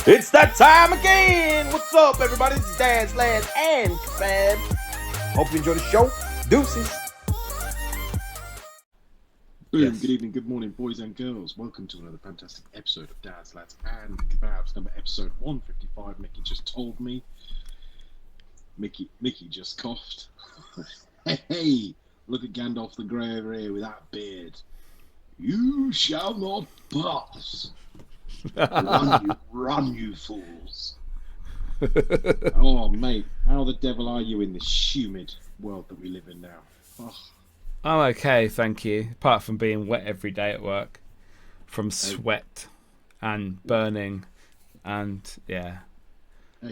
It's that time again. What's up, everybody? This is Dads Lads Kebabs. Hope you enjoy the show. Deuces. Boom, Yes. Good evening, good morning, boys and girls. Welcome to another fantastic episode of Dads, Lads and Kebabs, episode 155. Mickey just told me. Mickey just coughed. Hey, look at Gandalf the Grey over here with that beard. You shall not pass. Run, you fools. Oh, mate, how the devil are you in this humid world that we live in now? Oh. I'm okay, thank you. Apart from being wet every day at work, from sweat and burning, and yeah,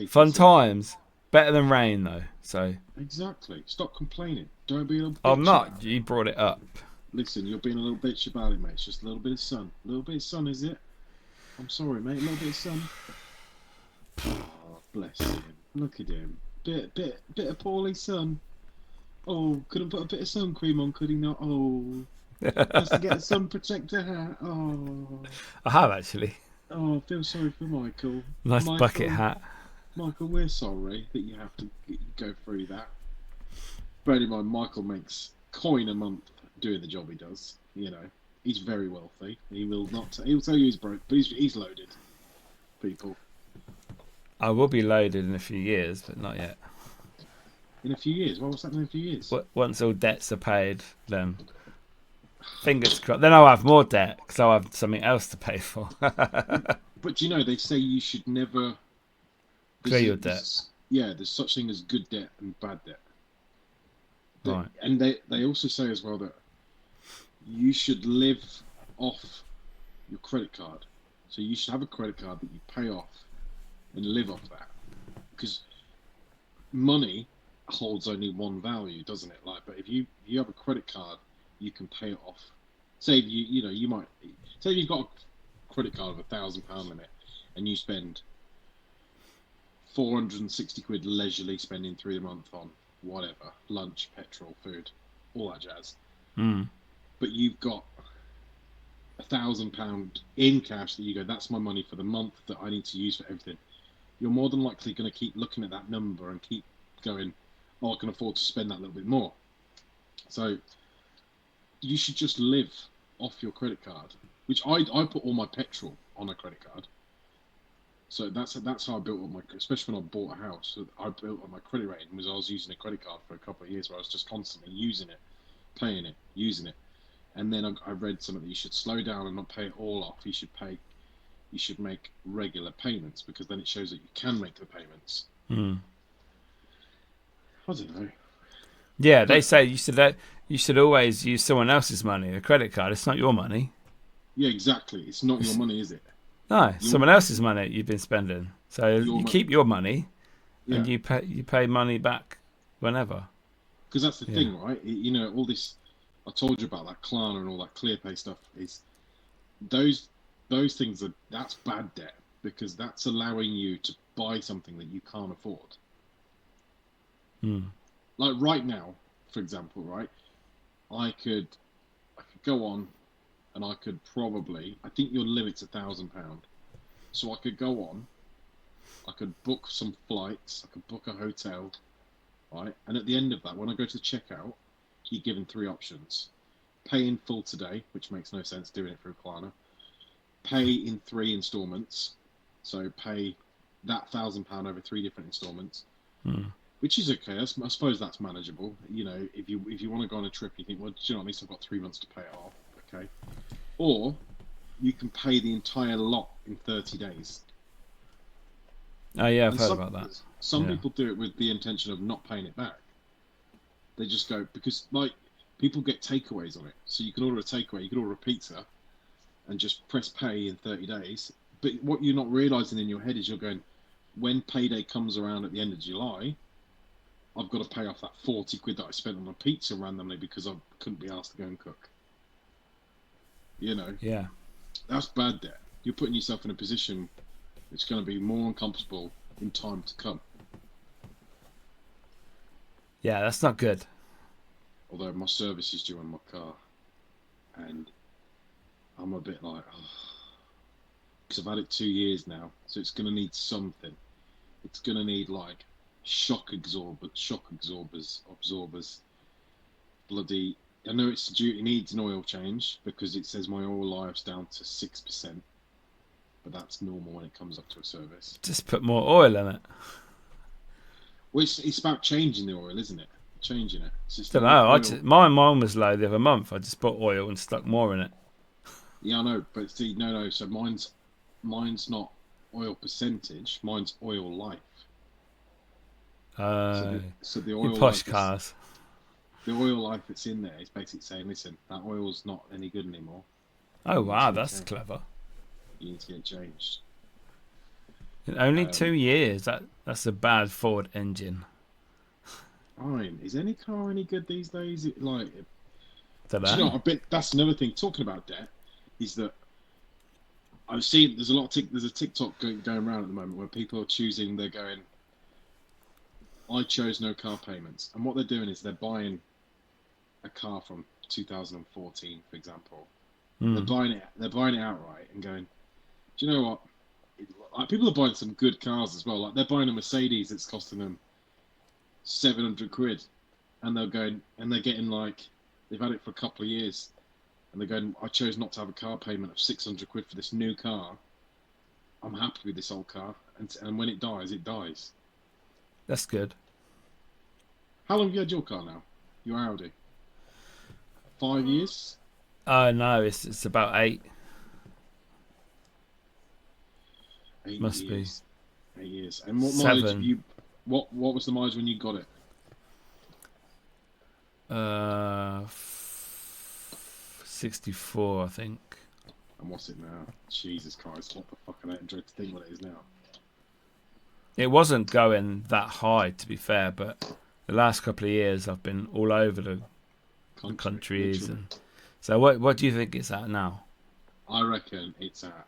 fun times. Better than rain though. So exactly. Stop complaining. Don't be a little bitch. I'm not. You brought it up. Listen, you're being a little bitch about it, mate. It's just a little bit of sun. A little bit of sun, is it? I'm sorry, mate. A little bit of sun. Oh, bless him. Look at him. Bit of poorly sun. Oh, couldn't put a bit of sun cream on, could he not? Oh, has to get a sun protector hat. Oh, I have actually. Oh, I feel sorry for Michael. Nice bucket hat. Michael, we're sorry that you have to go through that. Bear in mind, Michael makes coin a month doing the job he does. You know, he's very wealthy. He will not. He'll tell you he's broke, but he's loaded. People. I will be loaded in a few years, but not yet. In a few years? What's happening in a few years? Once all debts are paid, then fingers crossed. Then I'll have more debt because I'll have something else to pay for. But you know, they say you should never clear your debt. Yeah, there's such thing as good debt and bad debt. Right. And they also say as well that you should live off your credit card. So you should have a credit card that you pay off and live off that. Because money holds only one value, doesn't it? Like, but if you have a credit card, you can pay it off. Say you might say you've got a credit card of £1,000 limit, and you spend 460 quid leisurely spending through the month on whatever, lunch, petrol, food, all that jazz. But you've got £1,000 in cash that you go, that's my money for the month that I need to use for everything. You're more than likely going to keep looking at that number and keep going, oh, I can afford to spend that little bit more. So you should just live off your credit card, which I put all my petrol on a credit card. So that's how I built up especially when I bought a house, I built up my credit rating was I was using a credit card for a couple of years where I was just constantly using it, paying it, using it. And then I read something that you should slow down and not pay it all off. You should make regular payments because then it shows that you can make the payments. I don't know. Yeah, they say you should always use someone else's money, a credit card. It's not your money. Yeah, exactly. It's not your money, is it? No, someone else's money you've been spending. So you keep your money, and you pay money back whenever. Because that's the thing, right? You know, all this I told you about that Klarna and all that ClearPay stuff is those things that's bad debt because that's allowing you to buy something that you can't afford. Like right now, for example, right? I could go on and I could probably, I think your limit's £1,000. So I could go on, I could book some flights, I could book a hotel, right? And at the end of that, when I go to checkout, you're given 3 options. Pay in full today, which makes no sense doing it through Klarna. Pay in 3 installments. So pay that £1,000 over 3 different installments. Which is okay. I suppose that's manageable. You know, if you want to go on a trip, you think, well, do you know, at least I've got 3 months to pay it off. Okay. Or you can pay the entire lot in 30 days. Oh yeah, I've heard about that. Some people do it with the intention of not paying it back. They just go, because like people get takeaways on it. So you can order a takeaway, you can order a pizza and just press pay in 30 days. But what you're not realizing in your head is you're going, when payday comes around at the end of July, I've got to pay off that 40 quid that I spent on a pizza randomly because I couldn't be asked to go and cook. You know? Yeah. That's bad debt. You're putting yourself in a position that's going to be more uncomfortable in time to come. Yeah, that's not good. Although my service is due on my car. And I'm a bit like, oh, because I've had it 2 years now, so it's going to need something. It's going to need like shock absorbers. Bloody, I know it's due. It needs an oil change because it says my oil life's down to 6%, but that's normal when it comes up to a service. Just put more oil in it. Well, it's about changing the oil, isn't it? Changing it. Don't know. Mine was low the other month. I just put oil and stuck more in it. Yeah, I know, but see, no. So mine's not oil percentage. Mine's oil life. So the oil posh life cars. The oil life that's in there is basically saying, listen, that oil's not any good anymore. Oh wow, that's clever. You need to get changed. In only 2 years. That's a bad Ford engine. Fine. Is any car any good these days? Don't Do know. you know, that's another thing. Talking about debt, is that I've seen there's a TikTok going around at the moment where people are choosing. They're going, I chose no car payments, and what they're doing is they're buying a car from 2014, for example. They're buying it outright and going, do you know what? Like, people are buying some good cars as well. Like, they're buying a Mercedes that's costing them 700 quid, and they're getting like, they've had it for a couple of years, and they're going, I chose not to have a car payment of 600 quid for this new car. I'm happy with this old car, and when it dies, it dies. That's good. How long have you had your car now? Your Audi? 5 years? No, it's about 8. 8 Must years. 8 years. And what 7. mileage have you? What was the mileage when you got it? 64, I think. And what's it now? Jesus Christ! What the fuck? I dread to think what it is now. It wasn't going that high, to be fair, but the last couple of years I've been all over the countries, literally. and so what do you think it's at now? I reckon it's at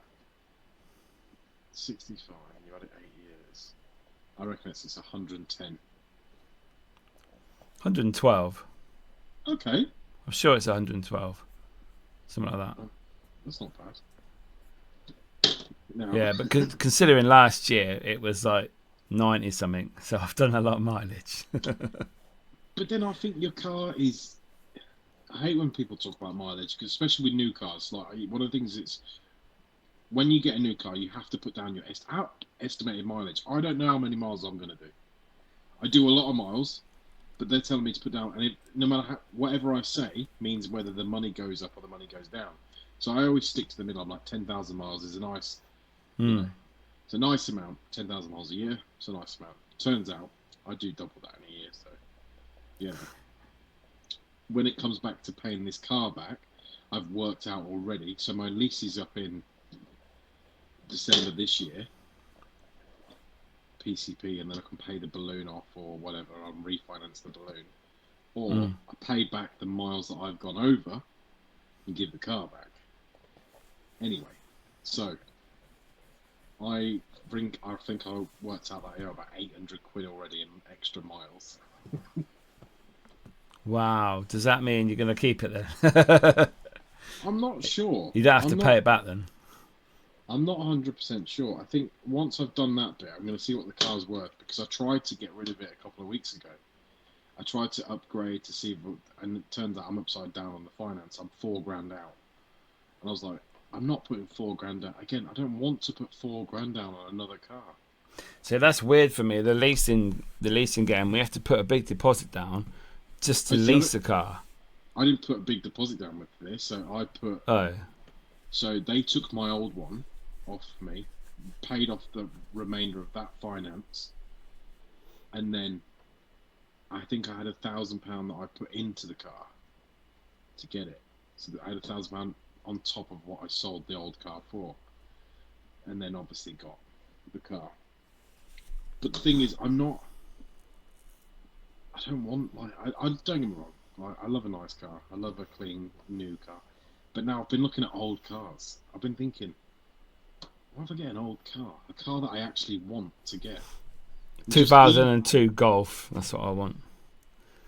65. You had it 8 years. I reckon it's 110. 112. Okay, I'm sure it's 112, something like that. that's not bad. No. Yeah, but considering last year it was like 90 something, so I've done a lot of mileage. But then I think your car is. I hate when people talk about mileage, because especially with new cars. Like, one of the things is, when you get a new car, you have to put down your estimated mileage. I don't know how many miles I'm going to do. I do a lot of miles, but they're telling me to put down, and no matter whatever I say means whether the money goes up or the money goes down. So I always stick to the middle. I'm like, 10,000 miles is a nice, it's a nice amount. 10,000 miles a year, it's a nice amount. Turns out I do double that in a year. So, yeah. When it comes back to paying this car back, I've worked out already. So my lease is up in December this year, PCP, and then I can pay the balloon off or whatever. I'll refinance the balloon, or I pay back the miles that I've gone over and give the car back. Anyway, so I think I worked out that I owe about 800 quid already in extra miles. Wow, does that mean you're going to keep it then? I'm not sure. You don't have to pay it back then. I'm not 100% sure. I think once I've done that bit, I'm going to see what the car's worth, because I tried to get rid of it a couple of weeks ago. I tried to upgrade to see, and it turns out I'm upside down on the finance. I'm $4,000 out, and I was like, I'm not putting $4,000 down again. I don't want to put $4,000 down on another car. So that's weird for me. The leasing game, we have to put a big deposit down just to lease a car. I didn't put a big deposit down with this, so I put. Oh. So they took my old one off me, paid off the remainder of that finance, and then I think I had £1,000 that I put into the car to get it. So I had £1,000 on top of what I sold the old car for, and then obviously got the car. But the thing is, I don't want, like, I don't get me wrong. Like, I love a nice car. I love a clean new car. But now I've been looking at old cars. I've been thinking, what if I get an old car? A car that I actually want to get. 2002 Golf. That's what I want.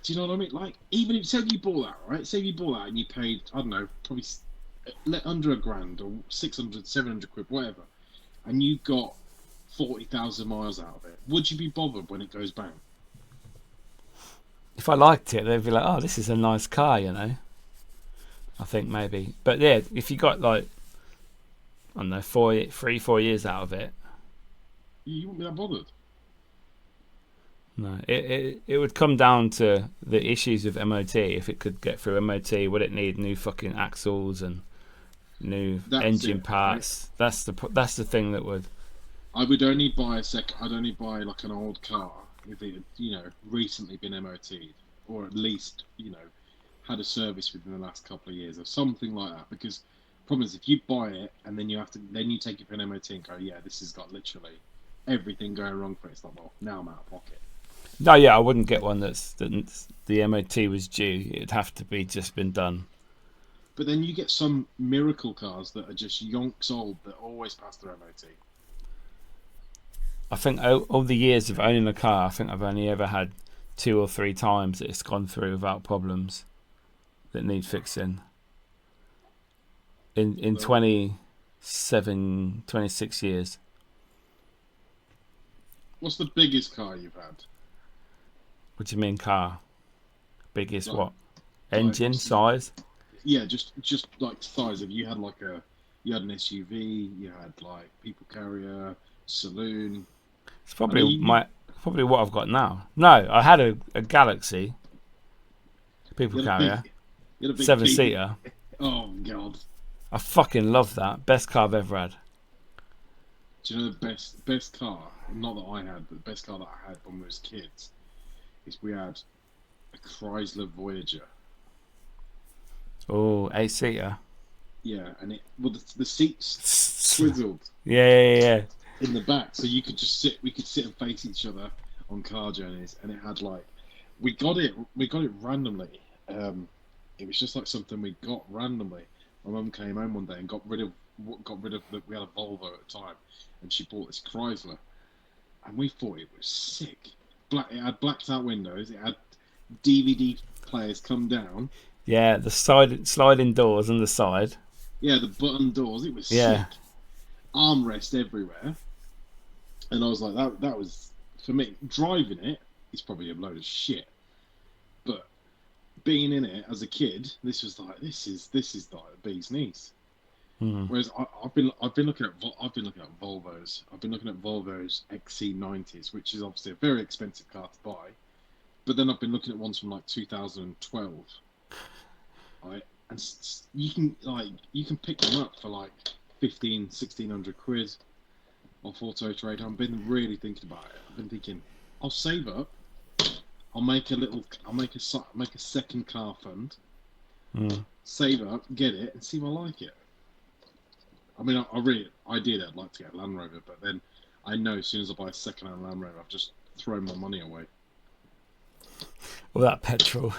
Do you know what I mean? Like, even if, say you bought that, right? Say you bought that and you paid, I don't know, probably under £1,000 or 600, 700 quid, whatever. and you got 40,000 miles out of it, would you be bothered when it goes bang? If I liked it, they'd be like, "Oh, this is a nice car," you know. I think maybe, but yeah, if you got like, I don't know, 4 years out of it, You wouldn't be that bothered. no, it would come down to the issues of MOT. If it could get through MOT, would it need new fucking axles and new engine parts? Right? That's the thing that would. I would only buy I'd only buy like an old car if it had, recently been MOT'd, or at least, had a service within the last couple of years or something like that. Because the problem is, if you buy it and then you take it for an MOT and go, yeah, this has got literally everything going wrong for it. It's like, well, now I'm out of pocket. No, yeah, I wouldn't get one that the MOT was due. It'd have to be just been done. But then you get some miracle cars that are just yonks old that always pass their MOT. I think all the years of owning a car, I think I've only ever had 2 or 3 times that it's gone through without problems that need fixing. In 26 years. What's the biggest car you've had? What do you mean car? Biggest Like, what? Engine size? Yeah, just like size. If you had you had an SUV, you had like people carrier, saloon. It's probably probably what I've got now. No, I had a Galaxy people carrier, 7-seater. Oh god! I fucking love that. Best car I've ever had. Do you know the best car? Not that I had, but the best car that I had when we was kids is we had a Chrysler Voyager. Oh, 8-seater. Yeah, and the seats swizzled. Yeah. In the back, so you could just sit. We could sit and face each other on car journeys, and it had we got it randomly. It was just like something we got randomly. My mum came home one day and got rid of we had a Volvo at the time, and she bought this Chrysler, and we thought it was sick. It had blacked out windows. It had DVD players come down. Yeah, the sliding doors on the side. Yeah, the button doors. It was sick. Armrest everywhere. And I was like, that was, for me, driving it is probably a load of shit. But being in it as a kid, this is like the bee's knees. Whereas I've been looking at Volvos. I've been looking at Volvo's XC90s, which is obviously a very expensive car to buy. But then I've been looking at ones from like 2012. Right? And you can pick them up for like 1,500-1,600 quid off Auto Trade. I've been really thinking about it. I've been thinking, I'll save up. I'll make a second car fund. Save up, get it, and see if I like it. I mean, ideally, I'd like to get a Land Rover, but then I know as soon as I buy a second-hand Land Rover, I've just thrown my money away. All that petrol.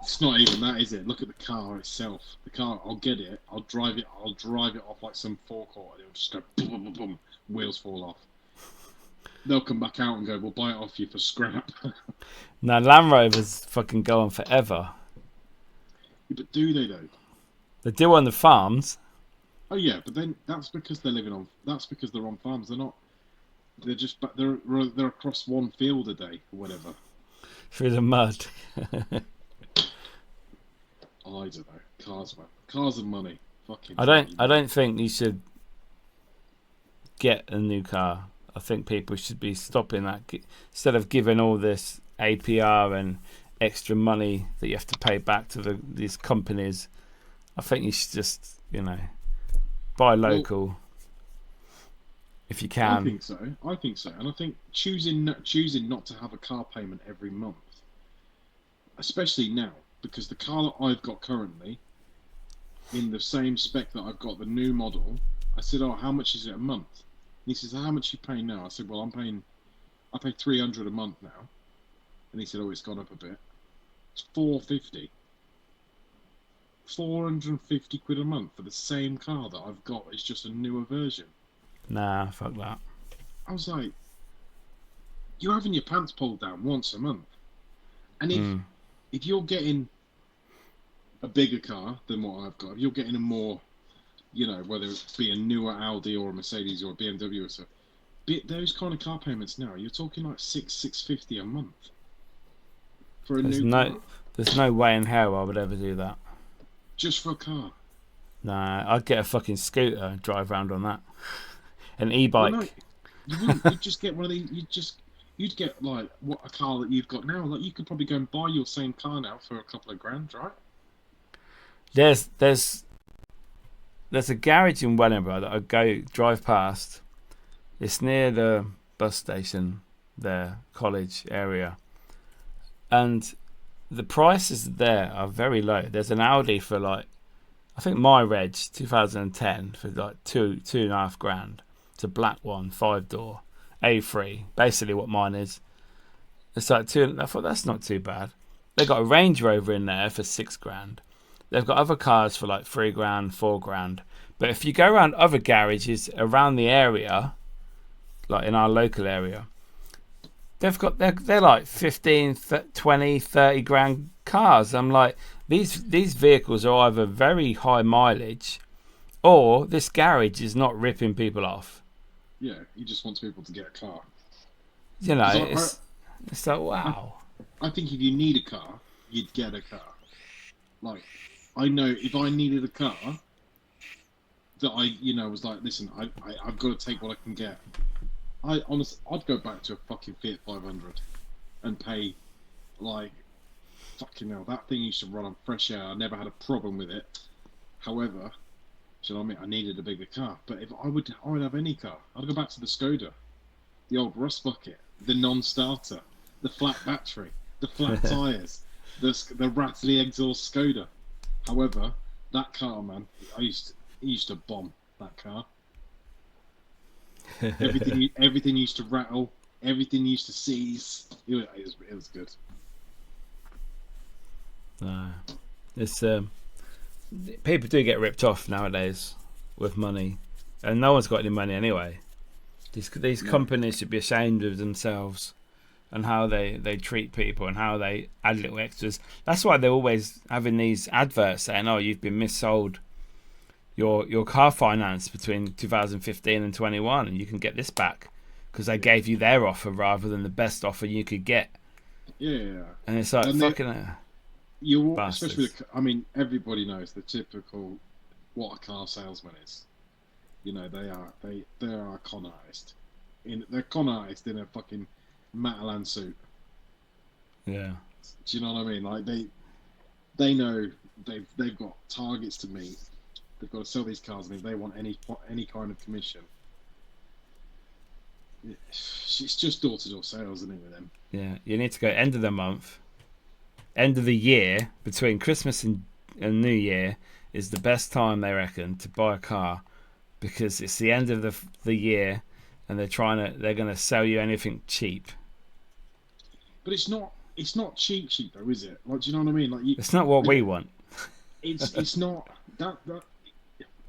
It's not even that, is it? Look at the car itself. The car, I'll get it. I'll drive it off like some forecourt, and it'll just go boom, boom, boom, boom. Wheels fall off. They'll come back out and go, "We'll buy it off you for scrap." Now Land Rovers fucking go on forever. Yeah, but do they though? They do on the farms. Oh yeah, but then that's because they're on farms. They're not. They're across one field a day or whatever. Through the mud. I don't know. Cars, man. Cars and money. Fucking. I don't think you should get a new car. I think people should be stopping that instead of giving all this APR and extra money that you have to pay back to these companies. I think you should just, buy local if you can. I think so, and I think choosing not to have a car payment every month, especially now, because the car that I've got currently, in the same spec that I've got, the new model, I said, "Oh, how much is it a month?" And he says, "How much are you paying now?" I said, "Well, I pay 300 a month now," and he said, "Oh, it's gone up a bit. It's 450." 450 quid a month for the same car that I've got. It's just a newer version. Nah, fuck that. I was like, you're having your pants pulled down once a month. And if you're getting a bigger car than what I've got, if you're getting a more you know, whether it be a newer Audi or a Mercedes or a BMW or so. Those kind of car payments now, you're talking like $650 a month for a new car. There's no way in hell I would ever do that. Just for a car. Nah, I'd get a fucking scooter and drive around on that. An e-bike. Well, no, you wouldn't. You'd just get one of these. You'd get like what a car that you've got now. Like you could probably go and buy your same car now for a couple of grand, right? There's a garage in Wellingborough that I drive past. It's near the bus station there, college area. And the prices there are very low. There's an Audi for like, I think my reg 2010 for like two and a half grand. It's a black one, 5-door, A3, basically what mine is. It's like I thought that's not too bad. They got a Range Rover in there for 6 grand. They've got other cars for like 3 grand, 4 grand. But if you go around other garages around the area, like in our local area, they're like 15, 20, 30 grand cars. I'm like, these vehicles are either very high mileage, or this garage is not ripping people off. Yeah, he just wants people to get a car. You know, it's like, wow. I think if you need a car, you'd get a car. Like, I know if I needed a car, that I, you know, was like, listen, I've got to take what I can get. I'd go back to a fucking Fiat 500 and pay, like, fucking hell, that thing used to run on fresh air. I never had a problem with it. However, you know what I mean? I needed a bigger car. But if I would have any car. I'd go back to the Skoda, the old rust bucket, the non-starter, the flat battery, the flat tyres, the rattly exhaust Skoda. However, that car, man, he used to bomb that car. Everything used to rattle. Everything used to seize. It was good. It's people do get ripped off nowadays with money, and no one's got any money anyway. These companies should be ashamed of themselves and how they treat people and how they add little extras. That's why they're always having these adverts saying, "Oh, you've been missold your car finance between 2015 and 21, and you can get this back because they gave you their offer rather than the best offer you could get." Yeah. And it's like fucking. Especially I mean, everybody knows the typical what a car salesman is. You know, they are a con artist. They're con artist in a fucking Matalan suit. Yeah. Do you know what I mean? Like they know they've got targets to meet. They've got to sell these cars, and if they want any kind of commission, it's just door-to-door sales, isn't it, with them? Yeah, you need to go end of the month, end of the year, between Christmas and New Year is the best time, they reckon, to buy a car, because it's the end of the year, and they're going to sell you anything cheap. But it's not cheap though, is it? Like, do you know what I mean? Like, it's not what we want. It's not that.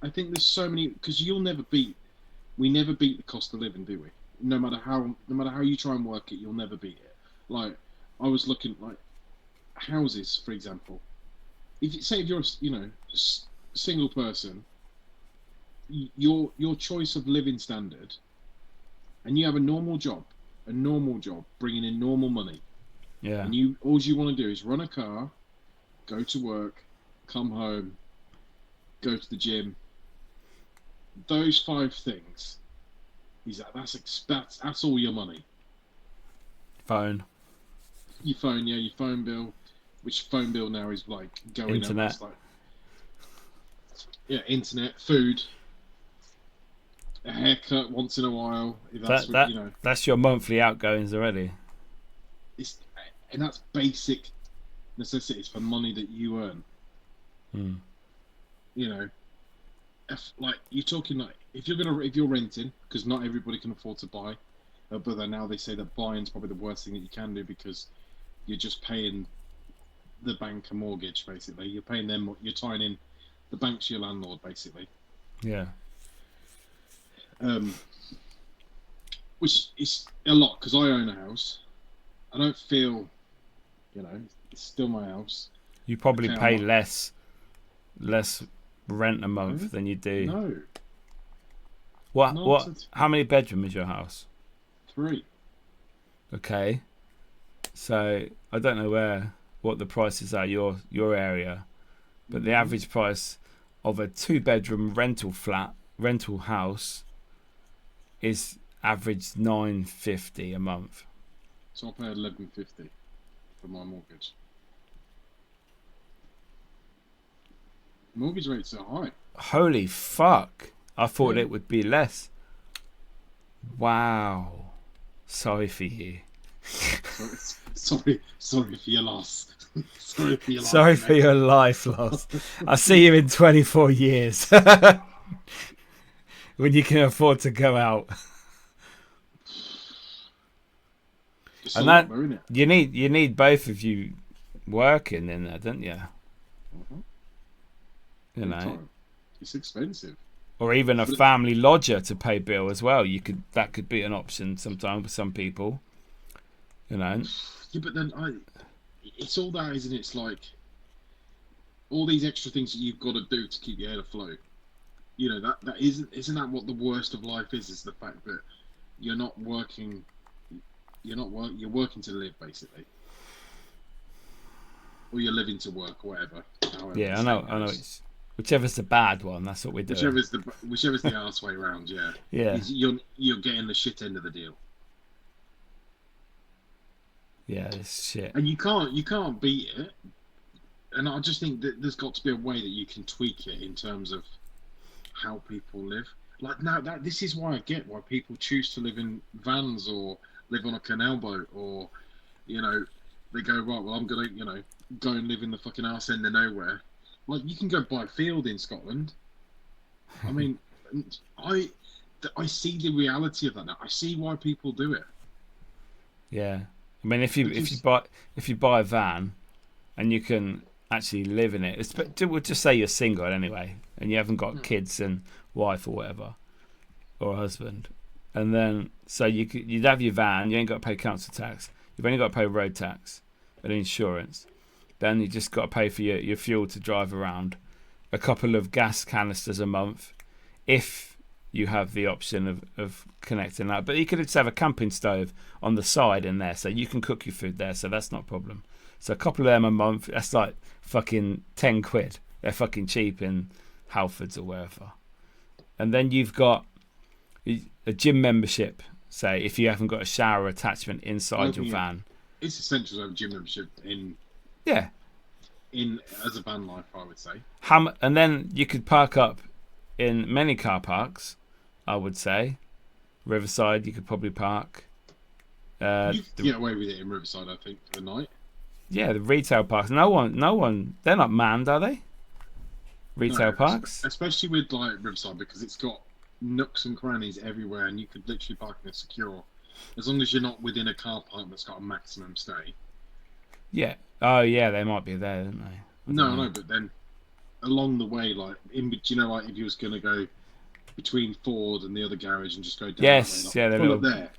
I think there's so many, because we never beat the cost of living, do we? No matter how you try and work it, you'll never beat it. Like, I was looking like houses, for example. If you're single person, your choice of living standard, and you have a normal job bringing in normal money. Yeah. And all you want to do is run a car, go to work, come home, go to the gym. Those 5 things, that's all your money. Phone. Your phone bill, which phone bill now is like going internet. Up. Like, internet, food, a haircut once in a while. If that's your monthly outgoings already. And that's basic necessities for money that you earn. You know, like you're talking like if you're renting, because not everybody can afford to buy, but then now they say that buying's probably the worst thing that you can do, because you're just paying the bank a mortgage, basically. You're paying them. You're tying in the bank's your landlord, basically. Yeah. Which is a lot, because I own a house. I don't feel, it's still my house. You probably pay less rent a month No. than you do. No. What? Nonsense. How many bedroom is your house? 3. Okay. So I don't know what the prices are your area, but the average price of a 2-bedroom rental house is average $950 a month. So I pay $11.50 for my mortgage. Mortgage rates are high. Holy fuck! I thought Yeah. it would be less. Wow. Sorry for you. Sorry for your loss. Sorry for your loss. Sorry for your life loss. I'll see you in 24 years when you can afford to go out. It's And a lot that though, isn't it? you need both of you working in there, don't you? Mhm. You Big know, time. It's expensive. or even a But- family lodger to pay bill as well. That could be an option sometimes for some people. You know, Yeah, but then it's all that, isn't it? It's like all these extra things that you've got to do to keep your head afloat. You know, that isn't that what the worst of life is the fact that you're not working. You're working to live, basically, or you're living to work, or whatever. yeah, I know. It's whichever's the bad one. That's what we do. Whichever's the arse way round. Yeah. Yeah, You're getting the shit end of the deal, yeah, it's shit. and you can't beat it. And I just think that there's got to be a way that you can tweak it in terms of how people live. Like now, this is why I get why people choose to live in vans or live on a canal boat, or they go, right, well, I'm gonna go and live in the fucking arse end of nowhere. Like, you can go buy a field in Scotland. I mean, I see the reality of that now. I see why people do it. Yeah, I mean, if you buy a van, and you can actually live in it, we'll just say you're single anyway, and you haven't got kids and wife or whatever, or a husband, and then so you'd have your van. You ain't got to pay council tax. You've only got to pay road tax and insurance. Then you just got to pay for your fuel to drive around, a couple of gas canisters a month, if you have the option of connecting that. But you could just have a camping stove on the side in there, so you can cook your food there, so that's not a problem. So a couple of them a month, that's like fucking 10 quid. They're fucking cheap in Halfords or wherever. And then you've got a gym membership, say, if you haven't got a shower attachment inside your van. It's essential to have a gym membership in as a van life, I would say. And then you could park up in many car parks, I would say. Riverside, you could probably park. You could get away with it in Riverside, I think, for the night. Yeah, the retail parks. No one. They're not manned, are they? Retail parks, especially with like Riverside, because it's got nooks and crannies everywhere, and you could literally park in a secure, as long as you're not within a car park that's got a maximum stay. Yeah. Oh, yeah, they might be there, don't they? No, but then along the way, like like if you was going to go between Ford and the other garage and just go down. Yes, that way, yeah, up there.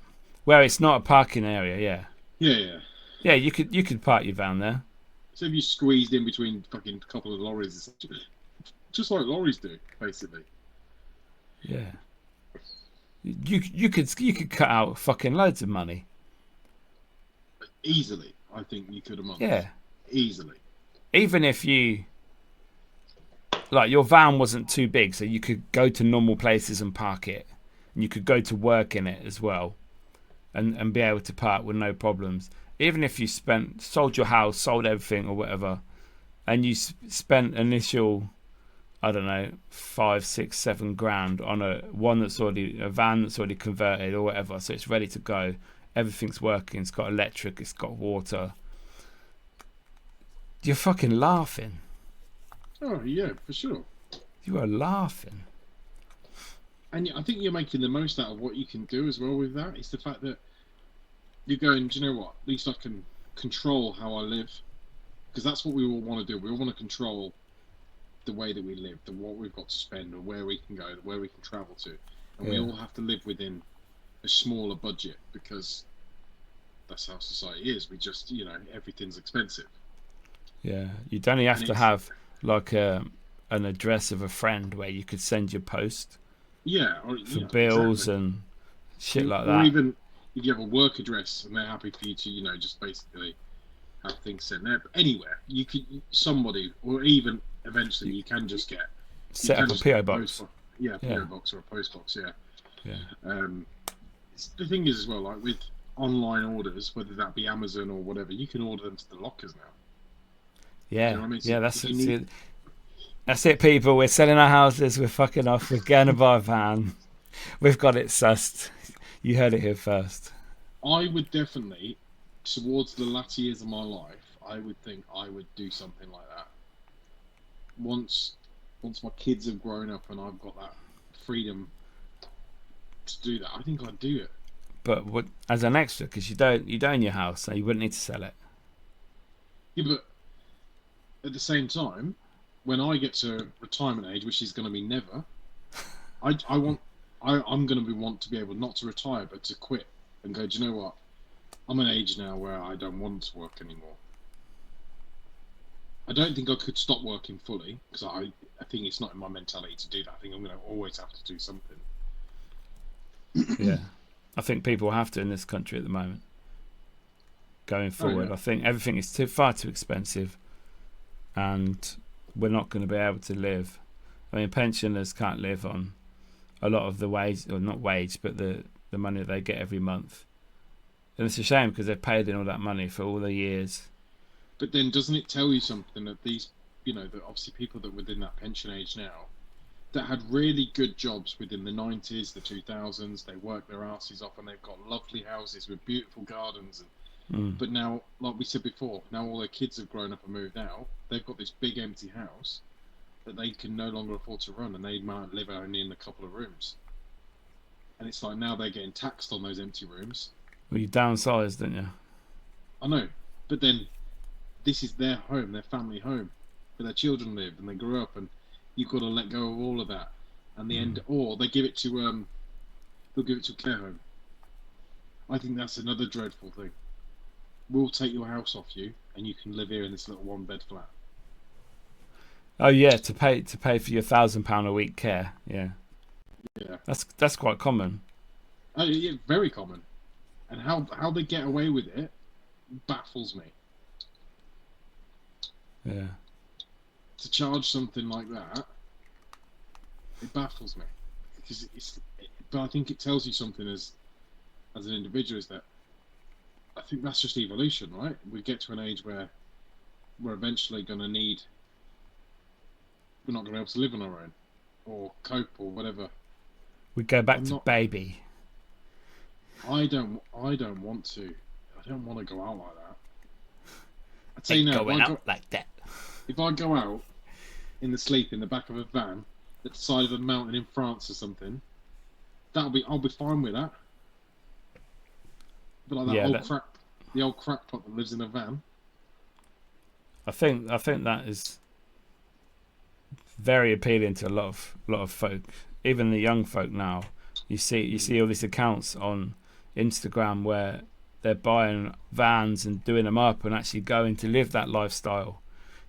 Where it's not a parking area. Yeah. Yeah. Yeah, you could park your van there. So if you squeezed in between fucking couple of lorries, just like lorries do, basically. Yeah. You could cut out fucking loads of money. Easily, I think you could a month. Yeah. Easily. Even if you your van wasn't too big, so you could go to normal places and park it, and you could go to work in it as well, and be able to park with no problems. Even if you sold your house, sold everything or whatever, and you spent initial, I don't know, 5, 6, 7 grand on a van that's already converted or whatever, so it's ready to go. Everything's working. It's got electric. It's got water. You're fucking laughing. Oh yeah, for sure. You are laughing. And I think you're making the most out of what you can do as well with that. It's the fact that you're going, do you know what? At least I can control how I live. Because that's what we all want to do. We all want to control the way that we live, what we've got to spend, or where we can go, where we can travel to. And we all have to live within a smaller budget, because that's how society is. We just, everything's expensive. Yeah, you'd only have to have like a an address of a friend where you could send your post Yeah, or, for yeah, bills exactly. and shit like Or that. even if you have a work address and they're happy for you to, just basically have things sent there. But anywhere you could, somebody, or even eventually you can just get, Set up a get PO a post box. box, yeah, a Yeah. PO box or a post box, yeah. Yeah. The thing is as well, like with online orders, whether that be Amazon or whatever, you can order them to the lockers now. Yeah. Do you know what I mean? So Yeah. That's if you it. need, That's it, people. We're selling our houses. We're fucking off. We're going to buy a van. We've got it sussed. You heard it here first. I would definitely, towards the latter years of my life, I would think I would do something like that. Once my kids have grown up and I've got that freedom to do that, I think I'd do it. But what, as an extra, because you don't own your house, so you wouldn't need to sell it. Yeah, but at the same time, when I get to retirement age, which is going to be never, I'm going to want to be able not to retire, but to quit and go. Do you know what? I'm an age now where I don't want to work anymore. I don't think I could stop working fully because I think it's not in my mentality to do that. I think I'm going to always have to do something. Yeah, I think people have to in this country at the moment. Going forward, yeah. I think everything is far too expensive, and we're not going to be able to live. I mean, pensioners can't live on a lot of the wage, or not wage, but the money they get every month. And it's a shame because they've paid in all that money for all the years. But then doesn't it tell you something that these, that obviously people that were within that pension age now, that had really good jobs within the 90s, the 2000s, they worked their asses off and they've got lovely houses with beautiful gardens. But now, like we said before, now all their kids have grown up and moved out, they've got this big empty house that they can no longer afford to run and they might live only in a couple of rooms. And it's like now they're getting taxed on those empty rooms. Well, you downsized, didn't you? I know, but then this is their home, their family home, where their children live and they grew up, and you've got to let go of all of that. And the end, or they give it to they'll give it to a care home. I think that's another dreadful thing. We'll take your house off you, and you can live here in this little one-bed flat. Oh yeah, to pay for your £1,000 a week care. Yeah, Yeah, that's quite common. oh, yeah, very common. And how they get away with it baffles me. Yeah. To charge something like that, it baffles me because but I think it tells you something as an individual, is that I think that's just evolution, right? We get to an age where we're eventually going to we're not going to be able to live on our own or cope or whatever. We go back to baby. I don't want to. I don't want to go out like that. I'd say no. Like that. If I go out in the back of a van at the side of a mountain in France or something, I'll be fine with that. But like the old crackpot that lives in a van. I think that is very appealing to a lot of folk, even the young folk now. You see all these accounts on Instagram where they're buying vans and doing them up and actually going to live that lifestyle.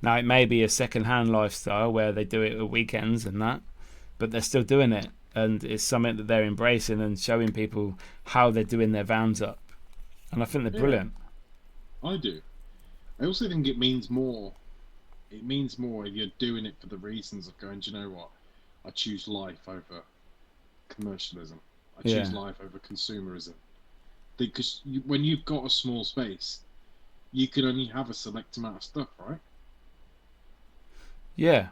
Now it may be a second-hand lifestyle where they do it at weekends and that, but they're still doing it, and it's something that they're embracing and showing people how they're doing their vans up, and I think they're brilliant. I do. I also think it means more. It means more if you're doing it for the reasons of going, do you know what? I choose life over commercialism. I choose life over consumerism. Because when you've got a small space, you can only have a select amount of stuff, right? Yeah,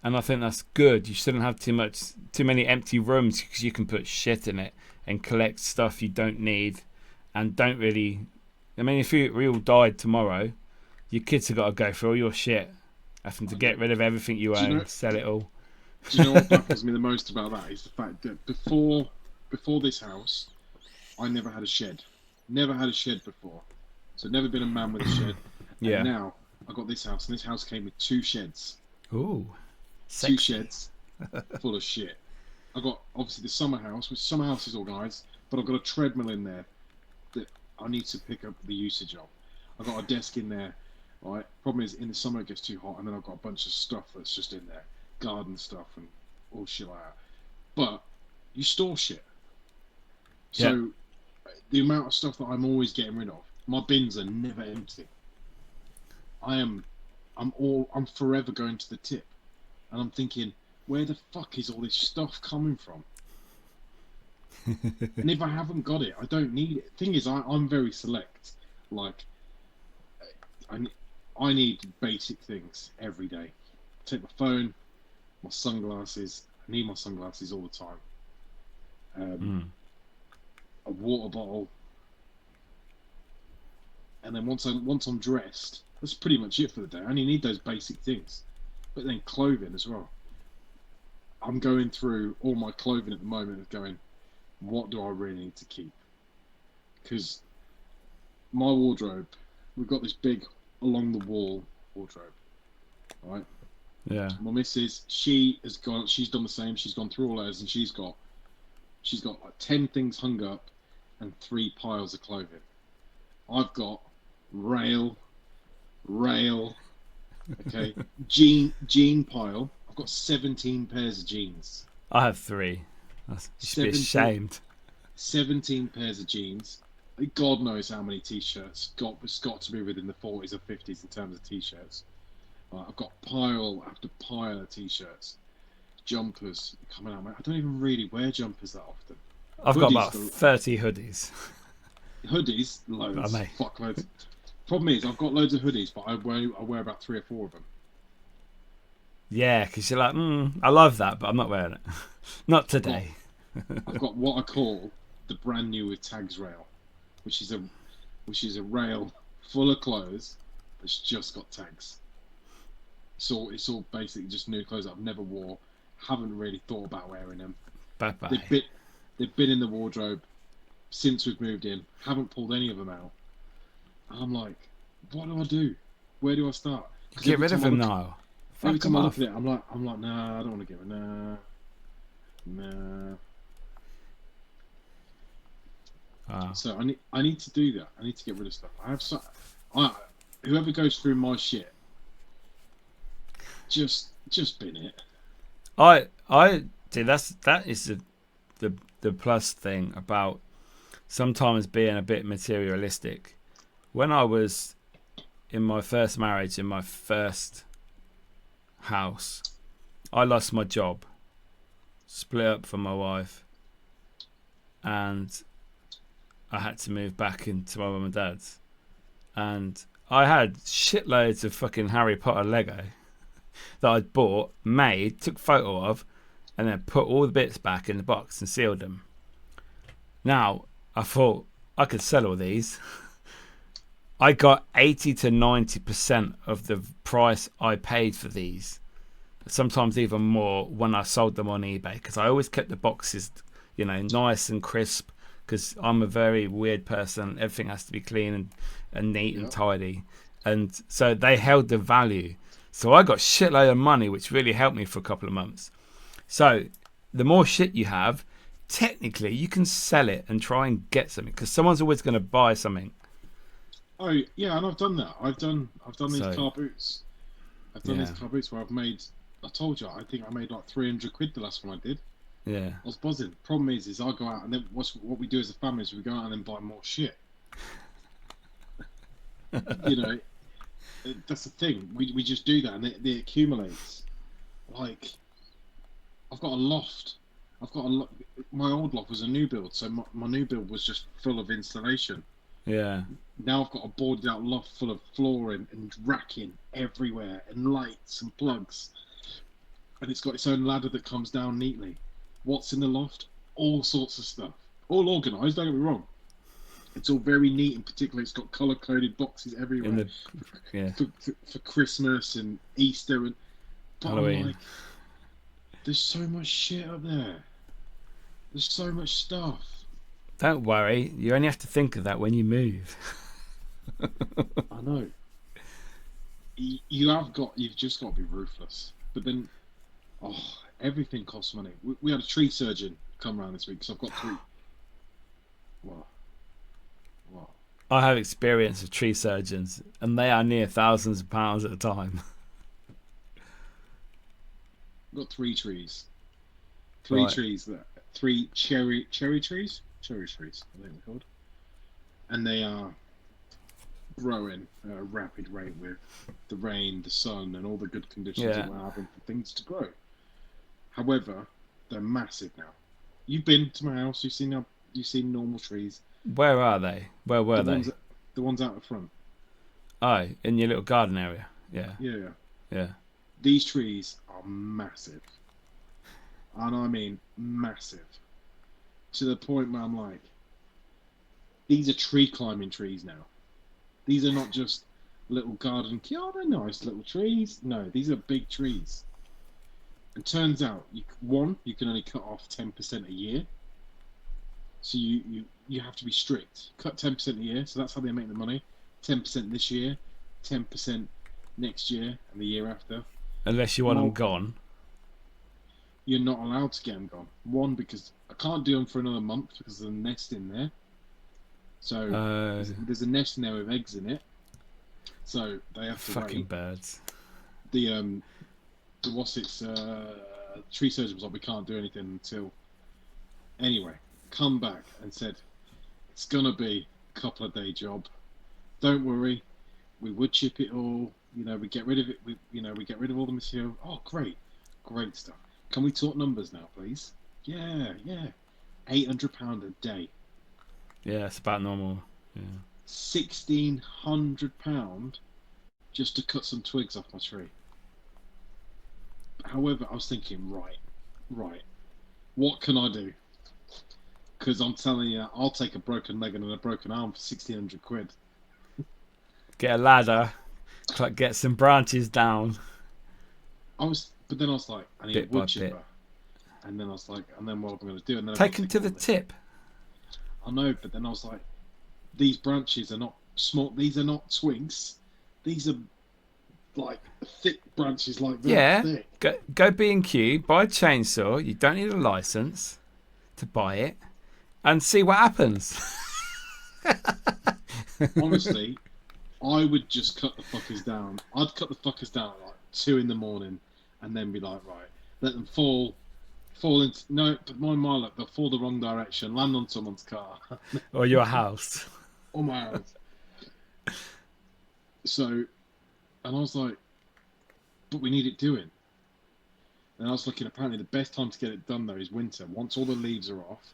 and I think that's good. You shouldn't have too many empty rooms because you can put shit in it and collect stuff you don't need and don't really. I mean, if we all died tomorrow, your kids have got to go through all your shit, having to get rid of everything you own, sell it all. Do you know what baffles me the most about that is the fact that before this house, I never had a shed. Never had a shed before. So never been a man with a shed. Yeah. And now I got this house, and this house came with 2 sheds. Ooh. Sexy. 2 sheds full of shit. I got obviously the summer house, which summer house is organised, but I've got a treadmill in there that I need to pick up the usage of. I've got a desk in there, right? Problem is in the summer it gets too hot, and then I've got a bunch of stuff that's just in there. garden stuff and all shit like that. But you store shit. So the amount of stuff that I'm always getting rid of, my bins are never empty. I'm forever going to the tip, and I'm thinking, where the fuck is all this stuff coming from? And if I haven't got it, I don't need it. Thing is, I'm very select. Like, I need basic things every day. Take my phone, my sunglasses. I need my sunglasses all the time. A water bottle, and then once I'm dressed, that's pretty much it for the day. I only need those basic things, but then clothing as well. I'm going through all my clothing at the moment and going, what do I really need to keep? Because my wardrobe, we've got this big along the wall wardrobe, right? Yeah. My missus, she's done the same. She's gone through all hers, and she's got like 10 things hung up and 3 piles of clothing. I've got rail, okay, jean pile. I've got 17 pairs of jeans. I have 3. You should be ashamed. 17 pairs of jeans. God knows how many t-shirts. It's got to be within the 40s or 50s in terms of t-shirts. I've got pile after pile of t-shirts. Jumpers coming out. I don't even really wear jumpers that often. I've got about 30 hoodies. Hoodies, loads. Fuck loads. Problem is, I've got loads of hoodies, but I wear about 3 or 4 of them. Yeah, because you're like, I love that, but I'm not wearing it. Not today. I've got what I call the brand new with tags rail, which is a rail full of clothes that's just got tags. So it's all basically just new clothes that I've never wore, haven't really thought about wearing them. Bye bye. They've been in the wardrobe since we've moved in, haven't pulled any of them out. I'm like, what do I do? Where do I start? Get rid of them now. Every time I look at it, I'm like, nah, I don't want to give it. Nah. Wow. So I need to do that. I need to get rid of stuff. Whoever goes through my shit, just bin it. I see. That is the plus thing about sometimes being a bit materialistic. When I was in my first marriage, in my first house, I lost my job, split up from my wife, and I had to move back into my mum and dad's. And I had shitloads of fucking Harry Potter Lego that I'd bought, made, took photo of, and then put all the bits back in the box and sealed them. Now, I thought I could sell all these. I got 80 to 90% of the price I paid for these. Sometimes even more when I sold them on eBay, because I always kept the boxes, nice and crisp, because I'm a very weird person. Everything has to be clean and neat and tidy. And so they held the value. So I got shitload of money, which really helped me for a couple of months. So the more shit you have, technically you can sell it and try and get something, because someone's always going to buy something. Oh yeah, and I've done that. I've done these car boots. I've done these car boots where I've made. I told you, I think I made like 300 quid the last one I did. Yeah. I was buzzing. Problem is I go out and then what we do as a family is we go out and then buy more shit. That's the thing. We just do that and it accumulates. Like, I've got a loft. My old loft was a new build, so my new build was just full of insulation. Yeah. Now I've got a boarded out loft full of flooring and racking everywhere and lights and plugs. And it's got its own ladder that comes down neatly. What's in the loft? All sorts of stuff. All organised, don't get me wrong. It's all very neat and particular. It's got colour-coded boxes everywhere. For Christmas and Easter and Halloween. I'm like, there's so much shit up there. There's so much stuff. Don't worry, you only have to think of that when you move. I know. You've just got to be ruthless. But then, everything costs money. We had a tree surgeon come around this week, so I've got 3. What? I have experience with tree surgeons, and they are near thousands of pounds at a time. I've got 3 trees. Right. Three cherry trees. Cherry trees, I think they're called. And they are growing at a rapid rate with the rain, the sun, and all the good conditions Yeah. that we're having for things to grow. However, they're massive now. You've been to my house. You've seen normal trees. Where are they? Where were they? The ones out the front. Oh, in your little garden area. Yeah. Yeah. Yeah. These trees are massive, and I mean massive, to the point where I'm like, these are tree climbing trees now. These are not just little garden. Oh, they're nice little trees. No, these are big trees. And turns out, you can only cut off 10% a year. So you have to be strict. Cut 10% a year. So that's how they make the money. 10% this year, 10% next year, and the year after. Unless you want them gone. You're not allowed to get them gone. One, because I can't do them for another month because there's a nest in there. So there's a nest in there with eggs in it. So they have to fucking wait. birds. The tree surgeon was like, we can't do anything until. Anyway, come back and said, it's gonna be a couple of day job. Don't worry, we would chip it all. We get rid of it. We get rid of all the material. Oh, great stuff. Can we talk numbers now, please? Yeah. £800 a day. Yeah, it's about normal. Yeah. £1,600 just to cut some twigs off my tree. However, I was thinking, right, what can I do? Because I'm telling you, I'll take a broken leg and a broken arm for £1,600. Get a ladder, get some branches down. But then I was like, I need Bit a wood by chipper. bit. And then I was like, and then what am I going to do? And then Take them to the tip. I know, but then I was like, these branches are not small. These are not twigs. These are like thick branches like that. Yeah. Thick. Go B&Q, buy a chainsaw. You don't need a license to buy it, and see what happens. Honestly, I would just cut the fuckers down. I'd cut the fuckers down at like 2 a.m. and then be like, right, let them fall into my luck, they'll fall the wrong direction, land on someone's car. Or your house. Or my house. So, and I was like, but we need it doing. And I was looking, apparently the best time to get it done though is winter. Once all the leaves are off,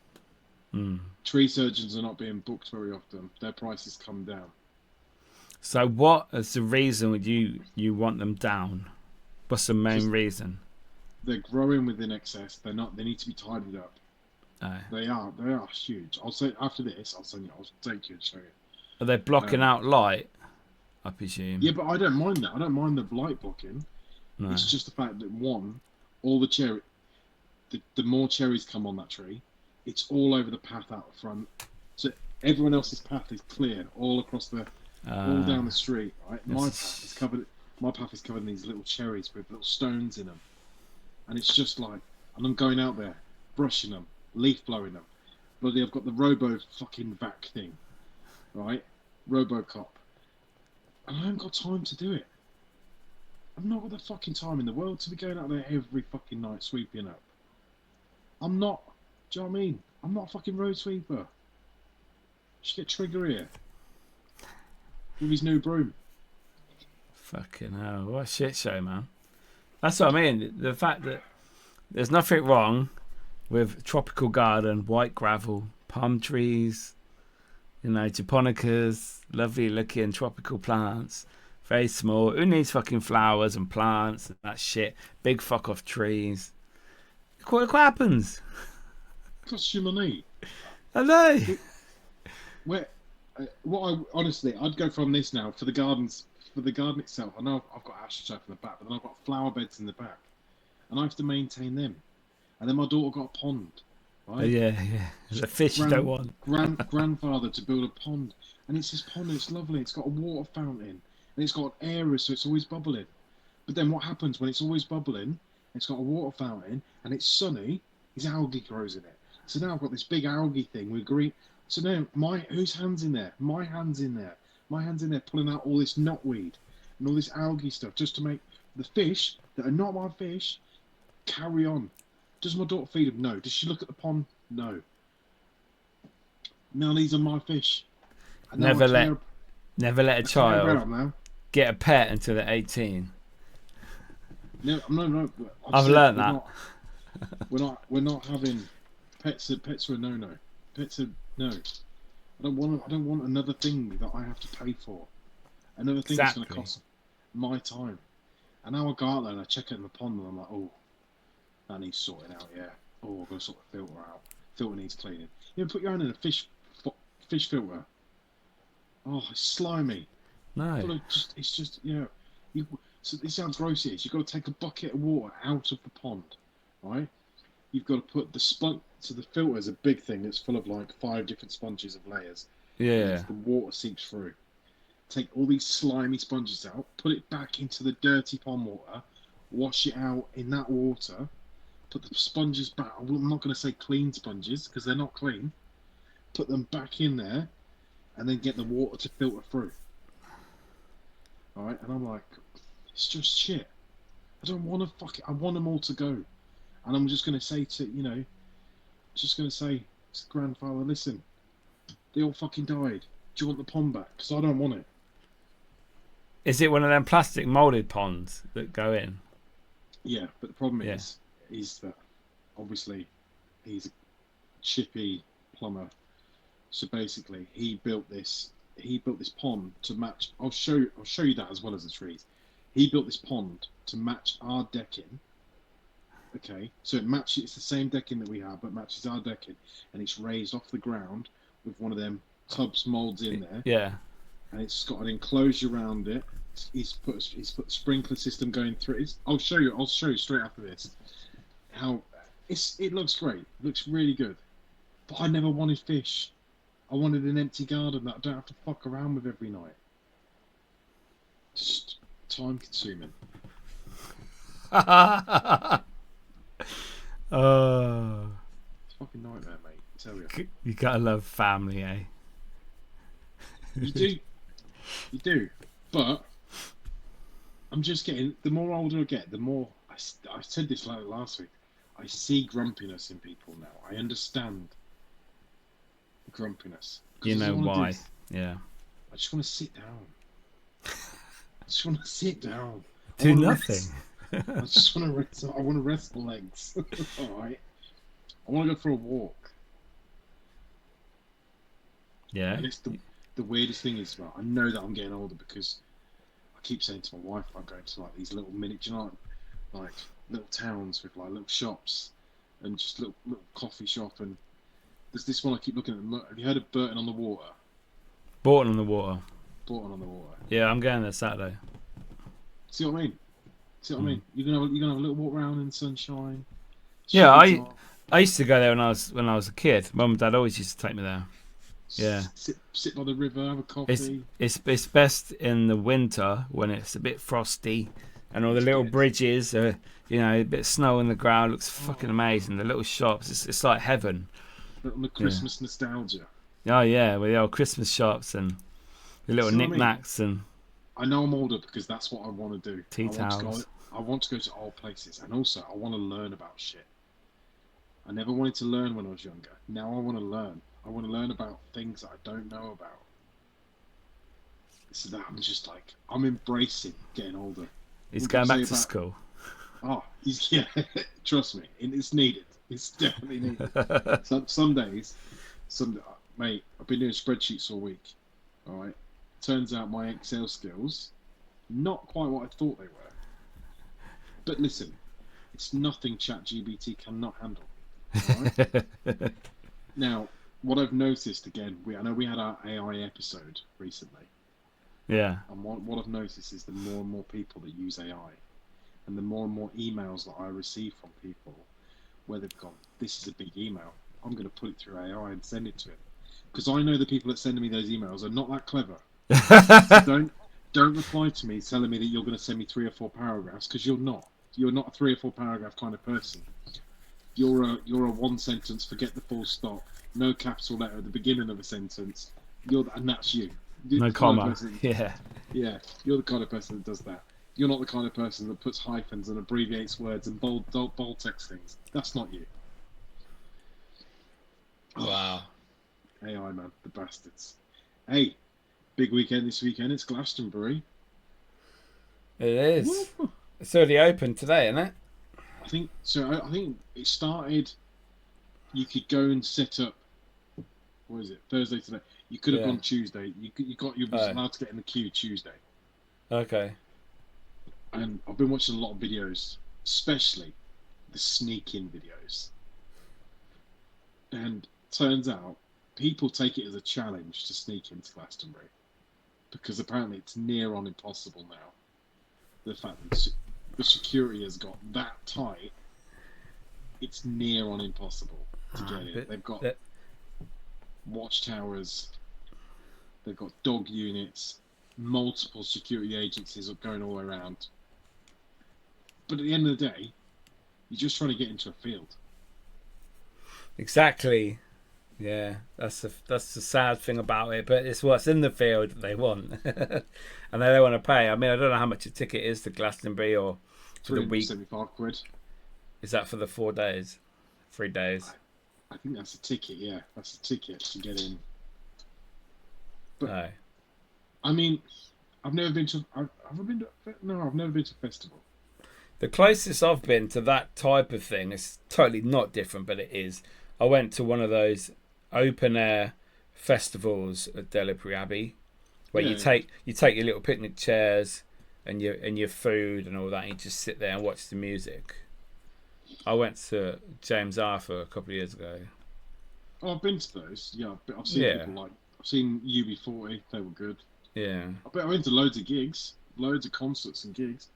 tree surgeons are not being booked very often. Their prices come down. So what is the reason you want them down? What's the main reason? They're growing within excess. They're not. They need to be tidied up. They are huge. I'll say after this. I'll take you and show you. Are they blocking out light? I presume. Yeah, but I don't mind that. I don't mind the light blocking. No. It's just the fact that all the more cherries come on that tree, it's all over the path out front. So everyone else's path is clear all across all down the street. Right, my path is covered in these little cherries with little stones in them. And it's just like, and I'm going out there, brushing them, leaf blowing them. Bloody, I've got the Robo fucking vac thing, right? Robocop. And I haven't got time to do it. I've not got the fucking time in the world to be going out there every fucking night sweeping up. I'm not, do you know what I mean? I'm not a fucking road sweeper. Just get Trigger here. With his new broom. Fucking hell, what a shit show, man. That's what I mean. The fact that there's nothing wrong with tropical garden, white gravel, palm trees, japonicas, lovely looking tropical plants, very small. Who needs fucking flowers and plants and that shit? Big fuck off trees. What happens? Costs you money. I know. Honestly, I'd go from this now for the garden itself. I know I've got astroturf in the back, but then I've got flower beds in the back, and I have to maintain them. And then my daughter got a pond, right? Yeah. The fish you don't want. Grandfather to build a pond, and it's this pond. And it's lovely. It's got a water fountain, and it's got an area, so it's always bubbling. But then what happens when it's always bubbling? It's got a water fountain, and it's sunny. There's algae grows in it. So now I've got this big algae thing with green. So now whose hand's in there? My hand's in there. My hand's in there pulling out all this knotweed and all this algae stuff just to make the fish that are not my fish carry on. Does my daughter feed them? No. Does she look at the pond? No. Now these are my fish. Never let a child now. get a pet until they're 18. No. I've learned that. We're not having pets. Pets are a no. Pets are no. I don't want another thing that I have to pay for. Another thing that's going to cost my time. And now I go out there and I check it in the pond and I'm like, oh, that needs sorting out. Yeah. Oh, I've got to sort the filter out. Filter needs cleaning. You know, put your hand in a fish filter. Oh, it's slimy. No. But it's just so this is how gross it is. You've got to take a bucket of water out of the pond, right? You've got to put the sponge. So the filter is a big thing. It's full of like 5 different sponges of layers. Yeah. The water seeps through. Take all these slimy sponges out. Put it back into the dirty pond water. Wash it out in that water. Put the sponges back. I'm not going to say clean sponges because they're not clean. Put them back in there, and then get the water to filter through. All right, and I'm like, it's just shit. I don't want to fuck it. I want them all to go, and I'm just going to say to grandfather, listen, they all fucking died. Do you want the pond back? Because I don't want it. Is it one of them plastic molded ponds that go in? Yeah, but the problem is that obviously he's a chippy plumber. So basically, he built this pond to match. I'll show you that as well as the trees. He built this pond to match our decking. Okay, so it's the same decking that we have, but matches our decking, and it's raised off the ground with one of them tubs molds in there. Yeah. And it's got an enclosure around it. He's put a sprinkler system going through it. I'll show you straight after this how it looks great. It looks really good. But I never wanted fish. I wanted an empty garden that I don't have to fuck around with every night. Just time consuming. Oh. It's a fucking nightmare, mate. I tell you. You gotta love family, eh? You do. But I'm just getting. The more older I get, the more I said this like last week. I see grumpiness in people now. I understand grumpiness. You know why? Yeah. I just want to sit down. Do nothing. I just want to rest. I want to rest my legs. All right. I want to go for a walk. Yeah. And it's the weirdest thing is, I know that I'm getting older because I keep saying to my wife, I'm going to like these little like little towns with like little shops and just little coffee shop, and there's this one I keep looking at. Have you heard of Burton on the Water? Burton on the Water. Yeah, I'm going there Saturday. See what I mean? You're gonna have a little walk around in the sunshine. Yeah, I used to go there when I was a kid. Mum and Dad always used to take me there. Yeah. Sit by the river, have a coffee. It's best in the winter when it's a bit frosty and all the little bridges are, a bit of snow on the ground. Looks fucking amazing. The little shops, it's like heaven. The Christmas nostalgia. Oh yeah, with the old Christmas shops and the little knickknacks and. I know I'm older because that's what I want to do. Tea towels. I want to go to old places, and also I want to learn about shit. I never wanted to learn when I was younger. Now I want to learn. I want to learn about things that I don't know about. So that I'm embracing getting older. He's going back to school. Oh, trust me, it's needed. It's definitely needed. Some days, mate, I've been doing spreadsheets all week. All right. Turns out my Excel skills, not quite what I thought they were. But listen, it's nothing ChatGPT cannot handle. Right? Now, what I've noticed again, I know we had our AI episode recently. Yeah. And what I've noticed is the more and more people that use AI, and the more and more emails that I receive from people, where they've gone, this is a big email, I'm going to put it through AI and send it to him. Because I know the people that send me those emails are not that clever. So don't reply to me telling me that you're going to send me 3 or 4 paragraphs, because you're not. You're not a 3 or 4 paragraph kind of person. You're a one sentence, forget the full stop, no capital letter at the beginning of a sentence. And that's you. No comma. Yeah. Yeah, you're the kind of person that does that. You're not the kind of person that puts hyphens and abbreviates words and bold text things. That's not you. Wow. AI, man, the bastards. Hey, big weekend this weekend. It's Glastonbury. It is. Woo. It's already open today, isn't it? I think so. I think it started. You could go and set up. What is it? Thursday today. You could have gone Tuesday. You was allowed to get in the queue Tuesday. Okay. And I've been watching a lot of videos, especially the sneak-in videos. And turns out people take it as a challenge to sneak into Glastonbury because apparently it's near on impossible now. The fact that the security has got that tight, it's near on impossible to get in. They've got watchtowers, they've got dog units, multiple security agencies are going all around. But at the end of the day, you're just trying to get into a field. Exactly. Yeah, that's the sad thing about it. But it's what's in the field that they want, and they don't want to pay. I mean, I don't know how much a ticket is to Glastonbury or for the week. £75. Is that for the 4 days, 3 days? I think that's a ticket. Yeah, that's a ticket to get in. But No. I mean, I've never been to. I've never been to a festival. The closest I've been to that type of thing is totally not different, but it is. I went to one of those open air festivals at Delapre Abbey, where you take your little picnic chairs and your food and all that, and you just sit there and watch the music. I went to James Arthur a couple of years ago. Oh, I've been to those. Yeah, I've seen people like I've seen UB40. They were good. Yeah. I went to loads of gigs, loads of concerts and gigs,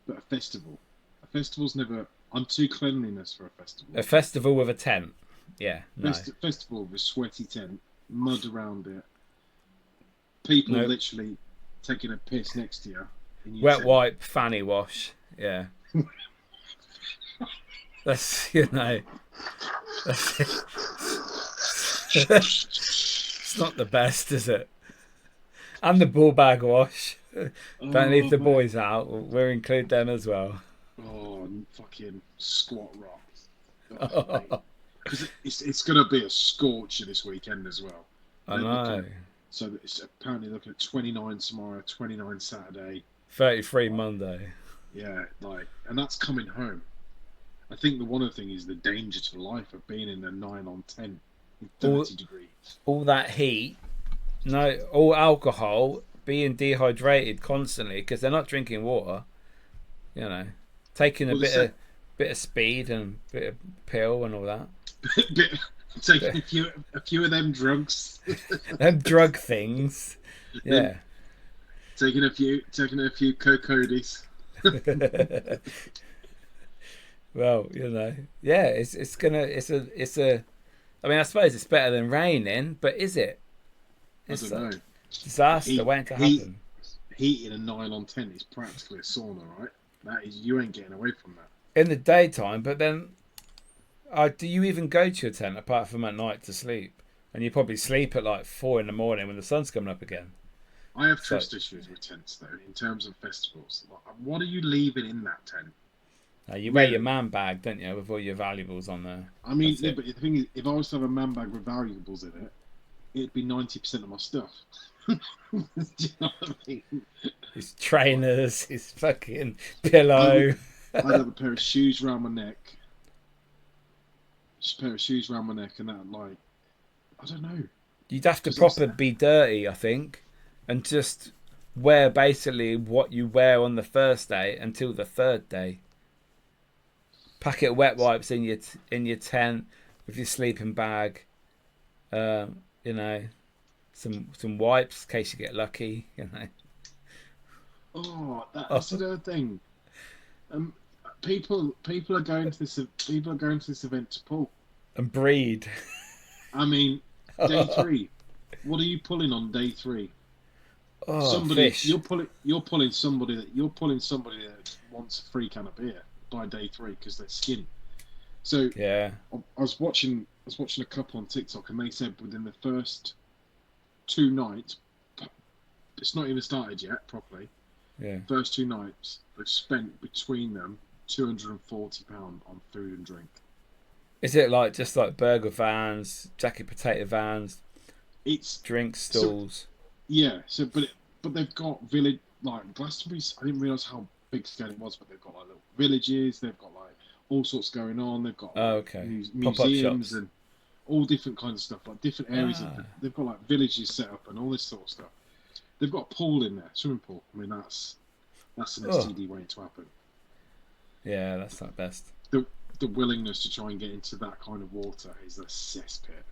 but a festival's never. I'm too cleanliness for a festival. A festival with a tent. Yeah. No. Festival with a sweaty tent, mud around it, people literally taking a piss next to you. Wet wipe, fanny wash. Yeah. That's it's not the best, is it? And the ball bag wash. Don't leave the boys out. We'll include them as well. Oh, fucking squat rock. Because it's going to be a scorcher this weekend as well. I know. So it's apparently looking at 29 tomorrow, 29 Saturday. 33 Monday. Yeah, and that's coming home. I think the one other thing is the danger to life of being in a 9 on 10 in 30 degrees. All that heat, all alcohol, being dehydrated constantly because they're not drinking water. You know, taking a bit of speed and a bit of pill and all that. Taking a few of them drugs. Them drug things. Yeah. Taking a few cocodis. Well, it's a. I mean, I suppose it's better than raining, but is it? It's I don't know. Disaster waiting to happen. Heat in a 9 on 10 is practically a sauna, right? That is, you ain't getting away from that. In the daytime, but then, do you even go to your tent apart from at night to sleep? And you probably sleep at like 4 in the morning when the sun's coming up again. I have trust issues with tents though, in terms of festivals. What are you leaving in that tent? You wear your man bag, don't you, with all your valuables on there? I mean, but the thing is, if I was to have a man bag with valuables in it, it'd be 90% of my stuff. Do you know what I mean? His trainers, his fucking pillow. I'd have a pair of shoes around my neck. Just a pair of shoes around my neck, and that, I don't know. You'd have to be dirty, I think, and just wear basically what you wear on the first day until the third day. Packet wet wipes in your tent with your sleeping bag. Some wipes in case you get lucky. Oh, that's another thing. People are going to this. People are going to this event to pull and breed. I mean, day 3. What are you pulling on day 3? Oh, fish. You're pulling somebody that wants a free can of beer by day 3 because they're skinny. So yeah, I was watching a couple on TikTok, and they said within the first 2 nights, it's not even started yet properly. Yeah. First 2 nights, they've spent between them £240 on food and drink. Is it like just like burger vans, jacket potato vans, It's drink so stalls? yeah. So but they've got village like Glastonbury's. I didn't realise how big scale it was, but they've got like little villages. They've got like all sorts going on. They've got Oh, like okay. Pop-up museums shops. and all different kinds of stuff, like different areas. Ah. They've got like villages set up and all this sort of stuff. They've got a pool in there, swimming pool. I mean, that's an STD waiting to happen. Yeah, that's not best. The willingness to try and get into that kind of water is a cesspit.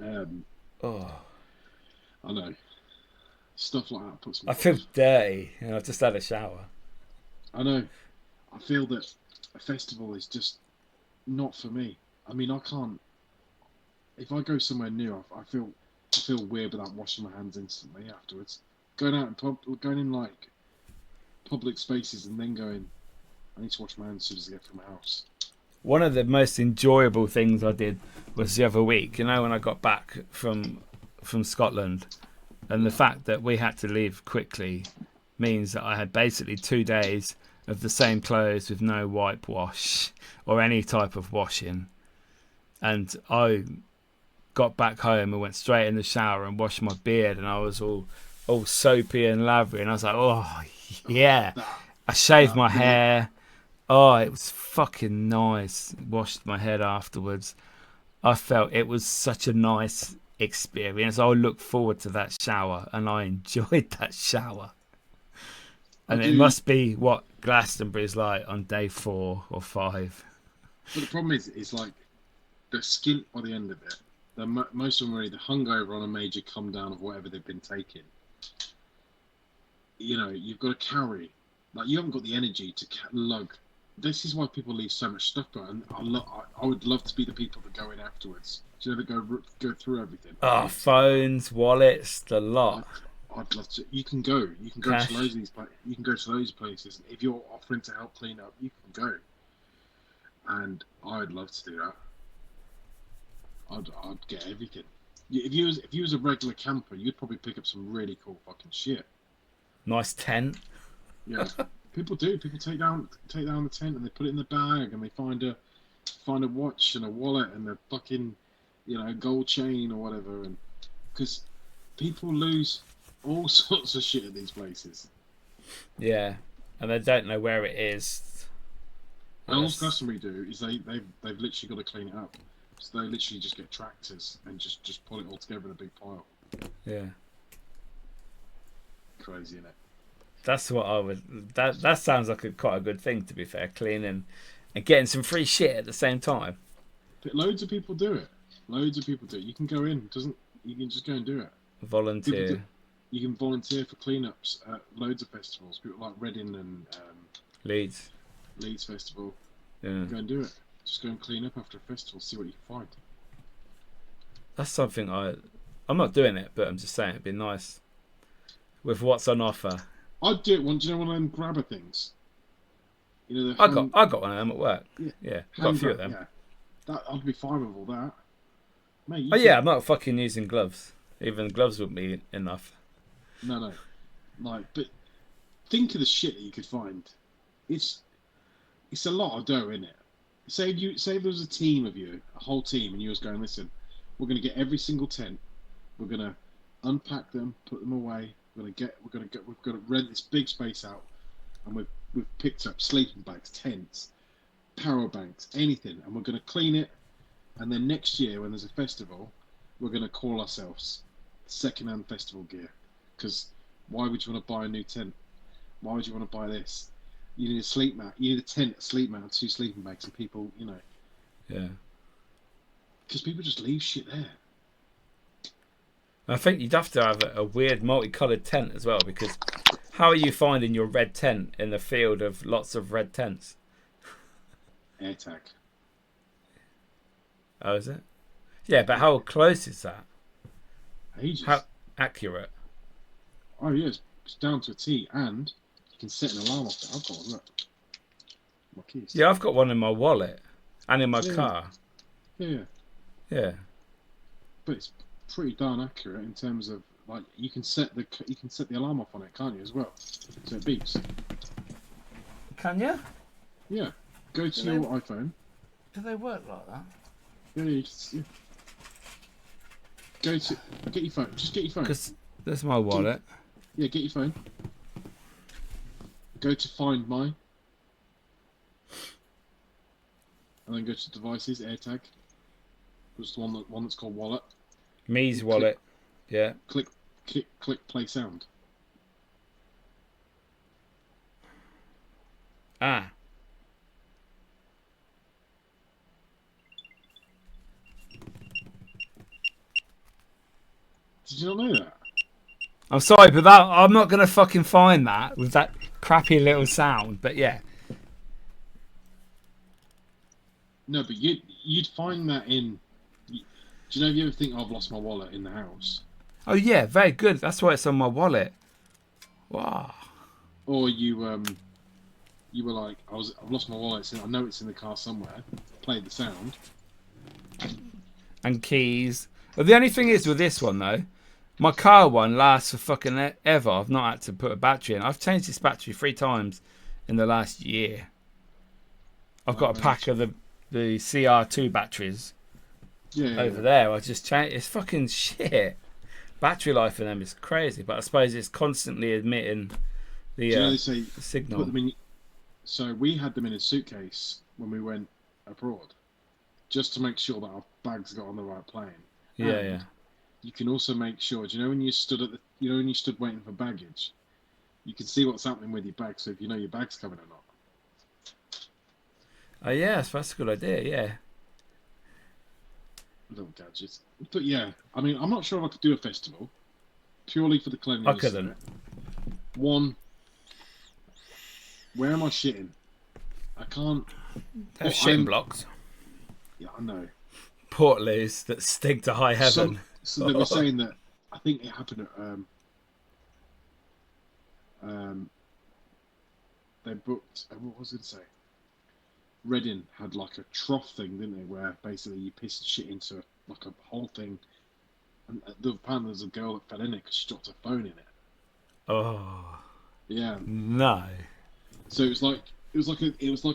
I know. Stuff like that puts me I feel dirty, and I've just had a shower. I know. I feel that a festival is just not for me. I mean, I can't. If I go somewhere new, I feel weird without washing my hands instantly afterwards. Going out and going in like public spaces and then going, I need to wash my hands as soon as I get from my house. One of the most enjoyable things I did was the other week. You know, when I got back from Scotland, and the fact that we had to leave quickly means that I had basically 2 days of the same clothes with no wipe wash or any type of washing. And I got back home and went straight in the shower and washed my beard, and I was all soapy and lathery, and I was like, oh yeah. I shaved my hair. Oh, it was fucking nice. Washed my head afterwards. I felt it was such a nice experience. I look forward to that shower, and I enjoyed that shower. And it must be what Glastonbury's like on day 4 or 5. But the problem is like the skint by the end of it. Most of them are either hungover on a major come down of whatever they've been taking. You know, you've got to carry. Like, you haven't got the energy to lug. This is why people leave so much stuff behind. I would love to be the people that go in afterwards. Do you know, that go through everything? Oh, phones, wallets, the lot. I'd love to. You can go. You can go Cash. to loads of these places. You can go to loads of places. If you're offering to help clean up, you can go. And I'd love to do that. I'd get everything. If you was a regular camper, you'd probably pick up some really cool fucking shit. Nice tent. Yeah, people do. People take down the tent and they put it in the bag, and they find a watch and a wallet and a fucking, gold chain or whatever. And because people lose all sorts of shit at these places. Yeah, and they don't know where it is. And all Glastonbury do is they've literally got to clean it up. So they literally just get tractors and just pull it all together in a big pile. Yeah. Crazy, innit? That's what I would. That sounds like quite a good thing, to be fair. Cleaning and getting some free shit at the same time. But loads of people do it. You can go in. You can just go and do it. Volunteer. You can volunteer for cleanups at loads of festivals. People like Reading and Leeds Festival. Yeah. Go and do it. Just go and clean up after a festival. See what you can find. That's something I'm not doing it, but I'm just saying it'd be nice with what's on offer. I'd do it one. Do you know one of them grabber things? I got one of them at work. Yeah, I got a few of them. Yeah. I'd be fine with all that. Mate, I'm not fucking using gloves. Even gloves wouldn't be enough. No. But think of the shit that you could find. It's a lot of dough, isn't it? Say there was a team of you, a whole team, and you was going, listen, we're going to get every single tent. We're going to unpack them, put them away. We've got to rent this big space out, and we've picked up sleeping bags, tents, power banks, anything, and we're going to clean it. And then next year, when there's a festival, we're going to call ourselves second-hand festival gear. Because why would you want to buy a new tent? Why would you want to buy this? You need a sleep mat. You need a tent, a sleep mat, and 2 sleeping bags, and people, Yeah. Because people just leave shit there. I think you'd have to have a weird multicoloured tent as well, because how are you finding your red tent in the field of lots of red tents? AirTag. Oh, is it? Yeah, but how close is that? Ages. How accurate? Oh, yeah, it's down to a T, and you can set an alarm off it. I've got one, look. My keys. Yeah, I've got one in my wallet and in my car. Yeah. Yeah. But it's pretty darn accurate in terms of like you can set the alarm off on it, can't you, as well? So it beeps. Can you? Yeah. Go to your iPhone. Do they work like that? Yeah. Go to get your phone. Just get your phone. Because there's my wallet. Yeah, get your phone. Go to Find My. And then go to Devices, AirTag. That's the one that's called Wallet. Me's wallet. Yeah. Click Play Sound. Ah. Did you not know that? I'm sorry, but I'm not gonna fucking find that with that crappy little sound. But yeah. No, but you'd find that in. Do you know if you ever think I've lost my wallet in the house? Oh yeah, very good. That's why it's on my wallet. Wow. Or you were like, I've lost my wallet. So I know it's in the car somewhere. Play the sound. And keys. Well, the only thing is with this one though, my car one lasts for fucking ever. I've not had to put a battery in. I've changed this battery 3 times in the last year. I've got a pack of the CR2 batteries over there. I just changed. It's fucking shit. Battery life in them is crazy, but I suppose it's constantly emitting the, they say, the signal. Put them in, so we had them in a suitcase when we went abroad, just to make sure that our bags got on the right plane. Yeah, and yeah. You can also make sure. Do you know when you stood when you stood waiting for baggage, you can see what's happening with your bag. So if you know your bag's coming or not. Oh yeah, that's a good idea. Yeah. Little gadgets. But yeah, I mean, I'm not sure if I could do a festival purely for the cleanliness. I couldn't. Of it. One, where am I shitting? I can't. They're shitting blocks. Yeah, I know. Portaloos that stink to high heaven. So they were saying that I think it happened at they booked. What was it to say? Reading had like a trough thing, didn't they? Where basically you piss shit into like a whole thing, and apparently there's a girl that fell in it because she dropped her phone in it. Oh. Yeah. No. So it was like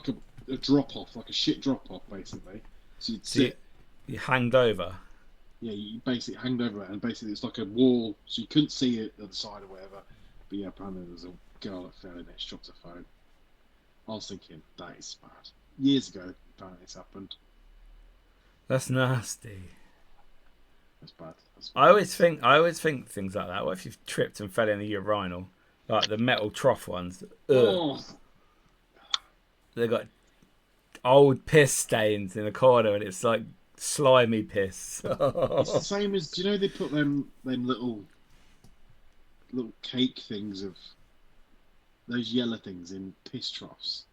a drop off, like a shit drop off, basically. So you'd sit. You hanged over. Yeah, you basically hanged over it, and basically it's like a wall, so you couldn't see it at the side or whatever. But yeah, apparently there's a girl that fell in it, she dropped her phone. I was thinking that is bad. Years ago, apparently it's happened. That's nasty. That's bad. I always think things like that. What if you've tripped and fell in a urinal, like the metal trough ones? Oh. They got old piss stains in the corner, and it's like slimy piss. It's the same as, do you know they put them little cake things of those yellow things in piss troughs?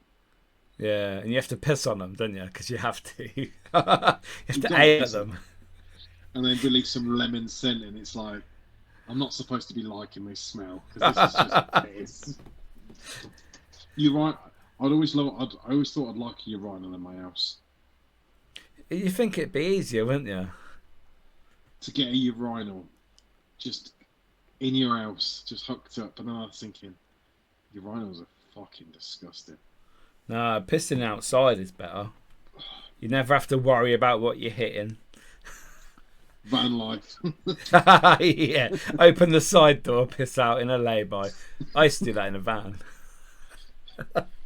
Yeah, and you have to piss on them, don't you? Because you have to. you have to aim at them. And then release some lemon scent, and it's like, I'm not supposed to be liking this smell because this is just piss. You're right. I always thought I'd like a urinal in my house. You think it'd be easier, wouldn't you? To get a urinal just in your house, just hooked up, and then I was thinking, urinals are fucking disgusting. No, pissing outside is better. You never have to worry about what you're hitting. Van life. Yeah, open the side door, piss out in a lay-by. I used to do that in a van.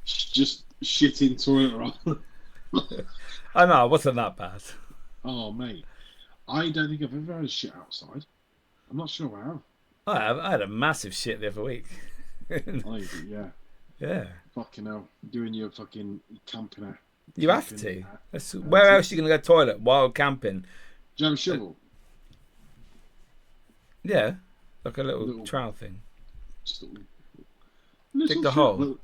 Just shit in toilet roll. I know, it wasn't that bad. Oh, mate. I don't think I've ever had a shit outside. I'm not sure how. I had a massive shit the other week. Yeah. Yeah. Fucking hell. Doing your fucking camping out. You have to. Where else are you going to go toilet while camping? Do you have a shovel? Yeah. Like a little trowel thing. Just a Dig the hole.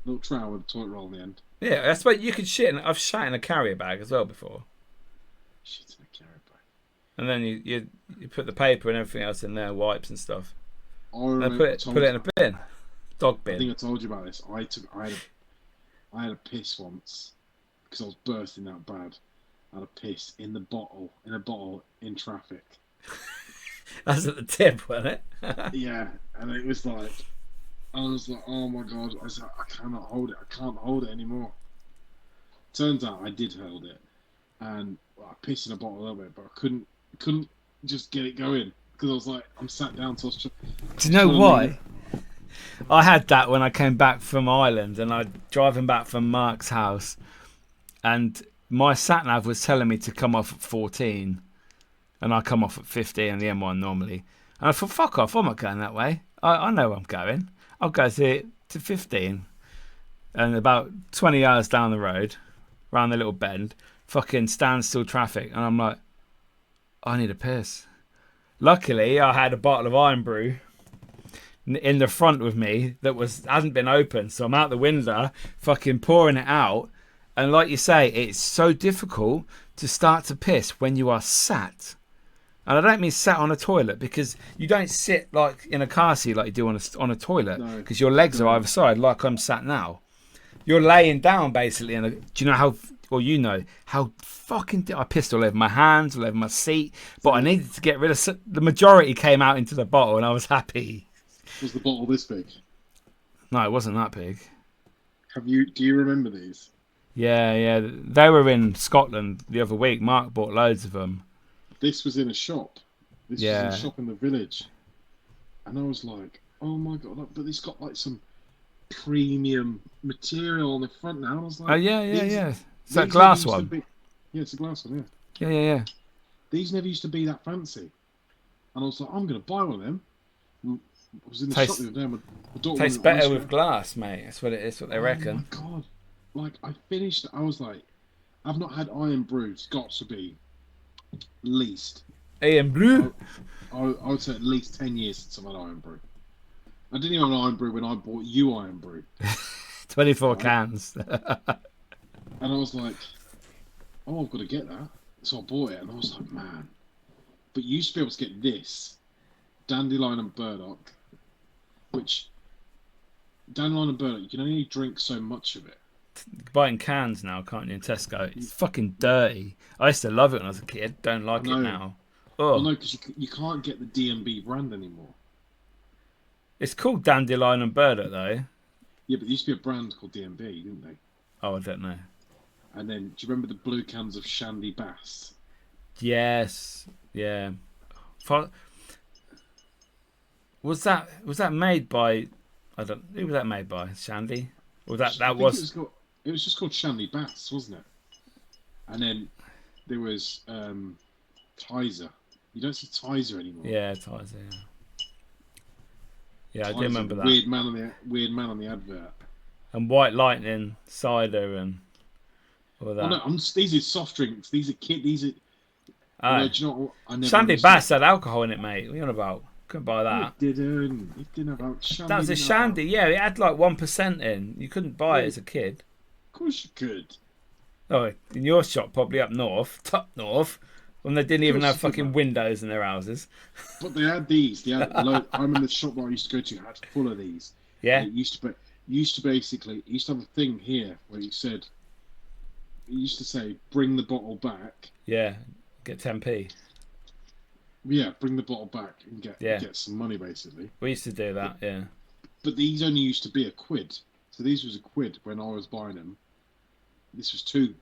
Little trowel with a toilet roll on the end. Yeah, that's what you could shit. I've shat in a carrier bag as well before. Shit in a carrier bag. And then you put the paper and everything else in there, wipes and stuff. And put it in a bin. Dog bin. I think I told you about this. I had a piss once because I was bursting that bad. I had a piss in a bottle in traffic. That's at the tip, wasn't it? Yeah, and it was like, I was like, oh my god, I was like, I cannot hold it. I can't hold it anymore. Turns out I did hold it, and I pissed in a bottle of it, but I couldn't just get it going because I was like, I'm sat down to. Do you know why? I had that when I came back from Ireland, and I driving back from Mark's house, and my sat nav was telling me to come off at 14, and I come off at 15 on the M1 normally. And I thought, fuck off, I'm not going that way. I know where I'm going. I'll go to 15. And about 20 yards down the road, round the little bend, fucking standstill traffic. And I'm like, I need a piss. Luckily, I had a bottle of Iron Brew in the front with me that hasn't been opened. So I'm out the window, fucking pouring it out. And like you say, it's so difficult to start to piss when you are sat. And I don't mean sat on a toilet, because you don't sit like in a car seat like you do on a toilet, because your legs are either side like I'm sat now. You're laying down basically. Do you know how, or you know how fucking I pissed all over my hands, all over my seat, but I needed to get rid of the majority. Came out into the bottle, and I was happy. Was the bottle this big? No, it wasn't that big. Do you remember these? Yeah, they were in Scotland the other week. Mark bought loads of them. This was in a shop. This was in a shop in the village. And I was like, oh my god, look, but it's got like some premium material on the front now. And I was like, oh, yeah. Is that glass one? Yeah, it's a glass one, yeah. Yeah. These never used to be that fancy. And I was like, I'm going to buy one of them. I was in the shop the other day. My daughter tastes better with glass, mate. That's what it is, what they reckon. Oh my god. Like, I finished, I was like, I've not had Iron Brew. It's got to be least. Iron Brew? I would say at least 10 years since I've had Iron Brew. I didn't even have Iron Brew when I bought you Iron Brew. 24 cans. And I was like, oh, I've got to get that. So I bought it, and I was like, man. But you used to be able to get this, Dandelion and Burdock, which, Dandelion and Burdock, you can only drink so much of it. Buying cans now, can't you, in Tesco? It's fucking dirty. I used to love it when I was a kid. Don't like it now. Oh, well, no, because you can't get the D&B brand anymore. It's called Dandelion and Burdock, though. Yeah, but there used to be a brand called D&B, didn't they? Oh, I don't know. And then, do you remember the blue cans of Shandy Bass? Yes. Yeah. Was that made by? Who was that made by? Shandy? Or It was just called Shandy Bass, wasn't it? And then there was Tizer. You don't see Tizer anymore. Yeah, Tizer. Yeah, I do remember that. Weird man on the advert. And White Lightning cider and all that. Oh no, these are soft drinks. These are These are. Oh. Do you know what? I never Shandy Bass had alcohol in it, mate. What are you on about? Couldn't buy that. It didn't. It didn't have Shandy. That was a Shandy. Yeah, it had like 1% in. You couldn't buy it as a kid. Of course you could. Oh, in your shop, probably up north, when they didn't even have fucking windows in their houses. But they had these. They had I remember the shop where I used to go to had full of these. Yeah. And it used to have a thing here where it used to say, bring the bottle back. Yeah, get 10p. Yeah, bring the bottle back and get some money, basically. We used to do that, yeah. But these only used to be a quid. So these was a quid when I was buying them. This was £2.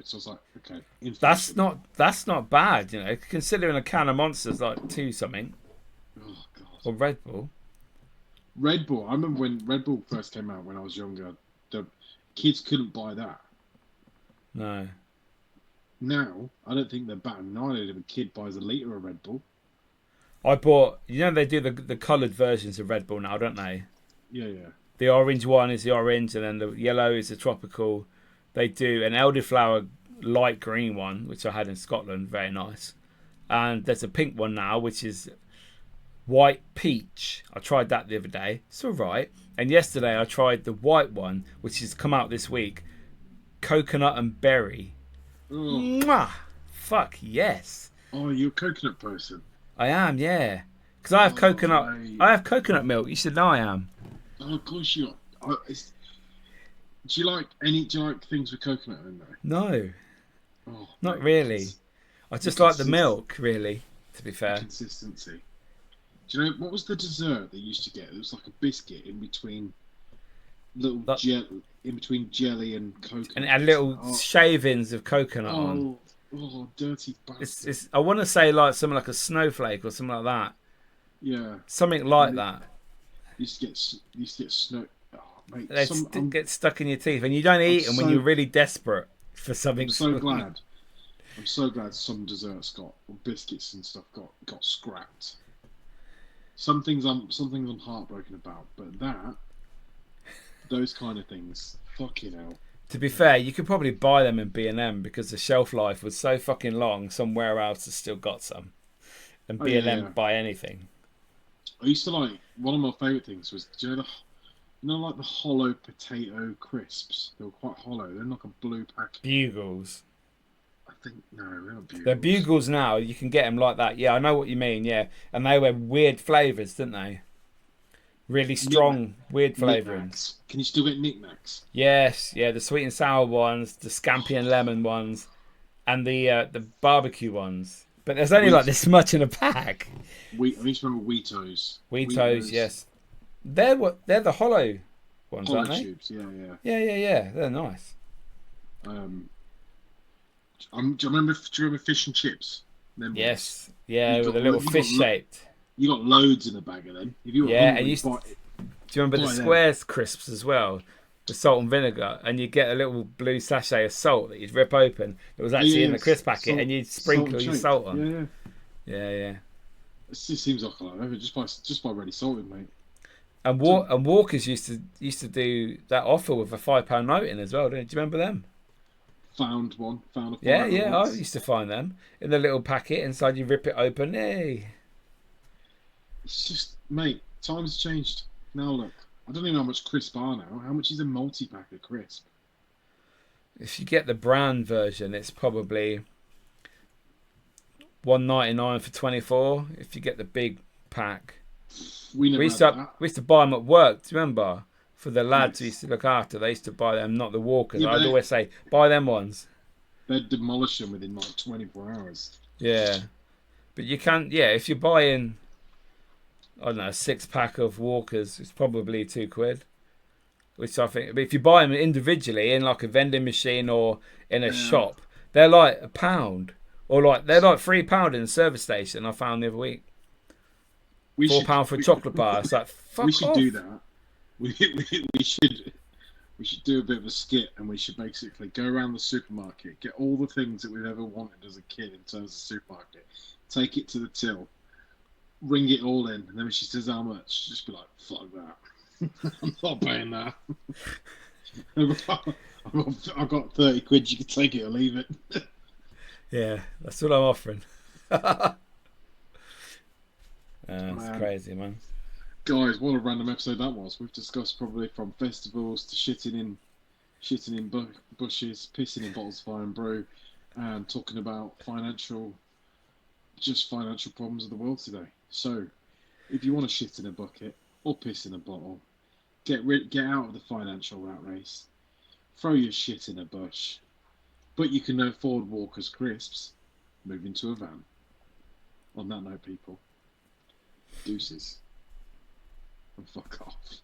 So I was like, okay. That's not bad, you know, considering a can of Monster's like 2 something. Oh god. Or Red Bull. Red Bull. I remember when Red Bull first came out when I was younger. The kids couldn't buy that. No. Now, I don't think they're batting an eyelid if a kid buys a litre of Red Bull. I bought, you know, they do the coloured versions of Red Bull now, don't they? Yeah. The orange one is the orange, and then the yellow is the tropical. They do an elderflower light green one, which I had in Scotland, very nice. And there's a pink one now, which is white peach. I tried that the other day. It's all right. And yesterday I tried the white one, which has come out this week, coconut and berry. Mwah! Fuck yes. Oh, you're a coconut person. I am, yeah. Because I have coconut. Mate. I have coconut milk. You should know I am. Oh, of course you are. Do you like things with coconut in there? No. Oh, not really. I just like the milk, really. To be fair. Consistency. Do you know what was the dessert they used to get? It was like a biscuit in between in between jelly and coconut. And it had little shavings of coconut on. Oh, dirty bastard. It's I want to say like something like a snowflake or something like that. Yeah. Something like that. Used to get snow. Oh, mate, They get stuck in your teeth, and you don't eat them when you're really desperate for something. I'm so glad some desserts biscuits and stuff got scrapped. Some things I'm heartbroken about, but those kind of things, fucking hell. To be fair, you could probably buy them in B&M because the shelf life was so fucking long. Somewhere else has still got some, and B&M buy anything. I used to like one of my favourite things was, do you know like the hollow potato crisps? They were quite hollow. They're in like a blue packet. Bugles. I think no, they're not Bugles. They're Bugles now. You can get them like that. Yeah, I know what you mean. Yeah, and they were weird flavours, didn't they? Really strong, weird flavourings. Can you still get knickknacks? Yes, yeah, the sweet and sour ones, the scampi and lemon ones, and the barbecue ones. But there's only like this much in a pack. I used to remember Wheatos. Wheatos, yes. They're the hollow ones, aren't they? Tubes, yeah. Yeah. They're nice. Do you remember fish and chips? Yes, yeah, with a little fish shaped. You got loads in the bag of them. If you were hungry, do you remember the squares crisps as well? The salt and vinegar, and you get a little blue sachet of salt that you'd rip open. It was actually in the crisp packet, and you'd sprinkle your salt on. Yeah. It just seems like a lot. Just buy ready salted, mate. And Walkers used to do that offer with a £5 note in as well. Do you remember them? Found a yeah. I used to find them in the little packet. Inside, you rip it open. Hey. It's just, mate, times changed. Now look, I don't even know how much crisp are now. How much is a multi-pack of crisp? If you get the brand version, it's probably $1.99 for 24. If you get the big pack, we used to buy them at work. Do you remember? For the lads who used to look after, they used to buy them, not the Walkers. Yeah, I'd always say, buy them ones. They'd demolish them within like 24 hours. Yeah, but you can't. Yeah, if you're buying, I don't know, a 6-pack of Walkers, it's probably £2. Which I think, but if you buy them individually in like a vending machine or in a shop, they're like £1, or like they're like £3 in the service station. I found the other week. £4 for a chocolate bar. It's like fuck. We should off. do that. We should do a bit of a skit, and we should basically go around the supermarket, get all the things that we've ever wanted as a kid in terms of supermarket, take it to the till, ring it all in, and then when she says how much, just be like, fuck that. I'm not paying that. I've got 30 quid, you can take it or leave it. Yeah, that's what I'm offering. It's crazy, man. Guys, what a random episode that was. We've discussed probably from festivals to shitting in bushes, pissing in bottles of Fire and Brew, and talking about financial problems of the world today. So, if you want to shit in a bucket or piss in a bottle, get out of the financial rat race. Throw your shit in a bush, but you can afford Walker's crisps. Move into a van. On that note, people, deuces. And fuck off.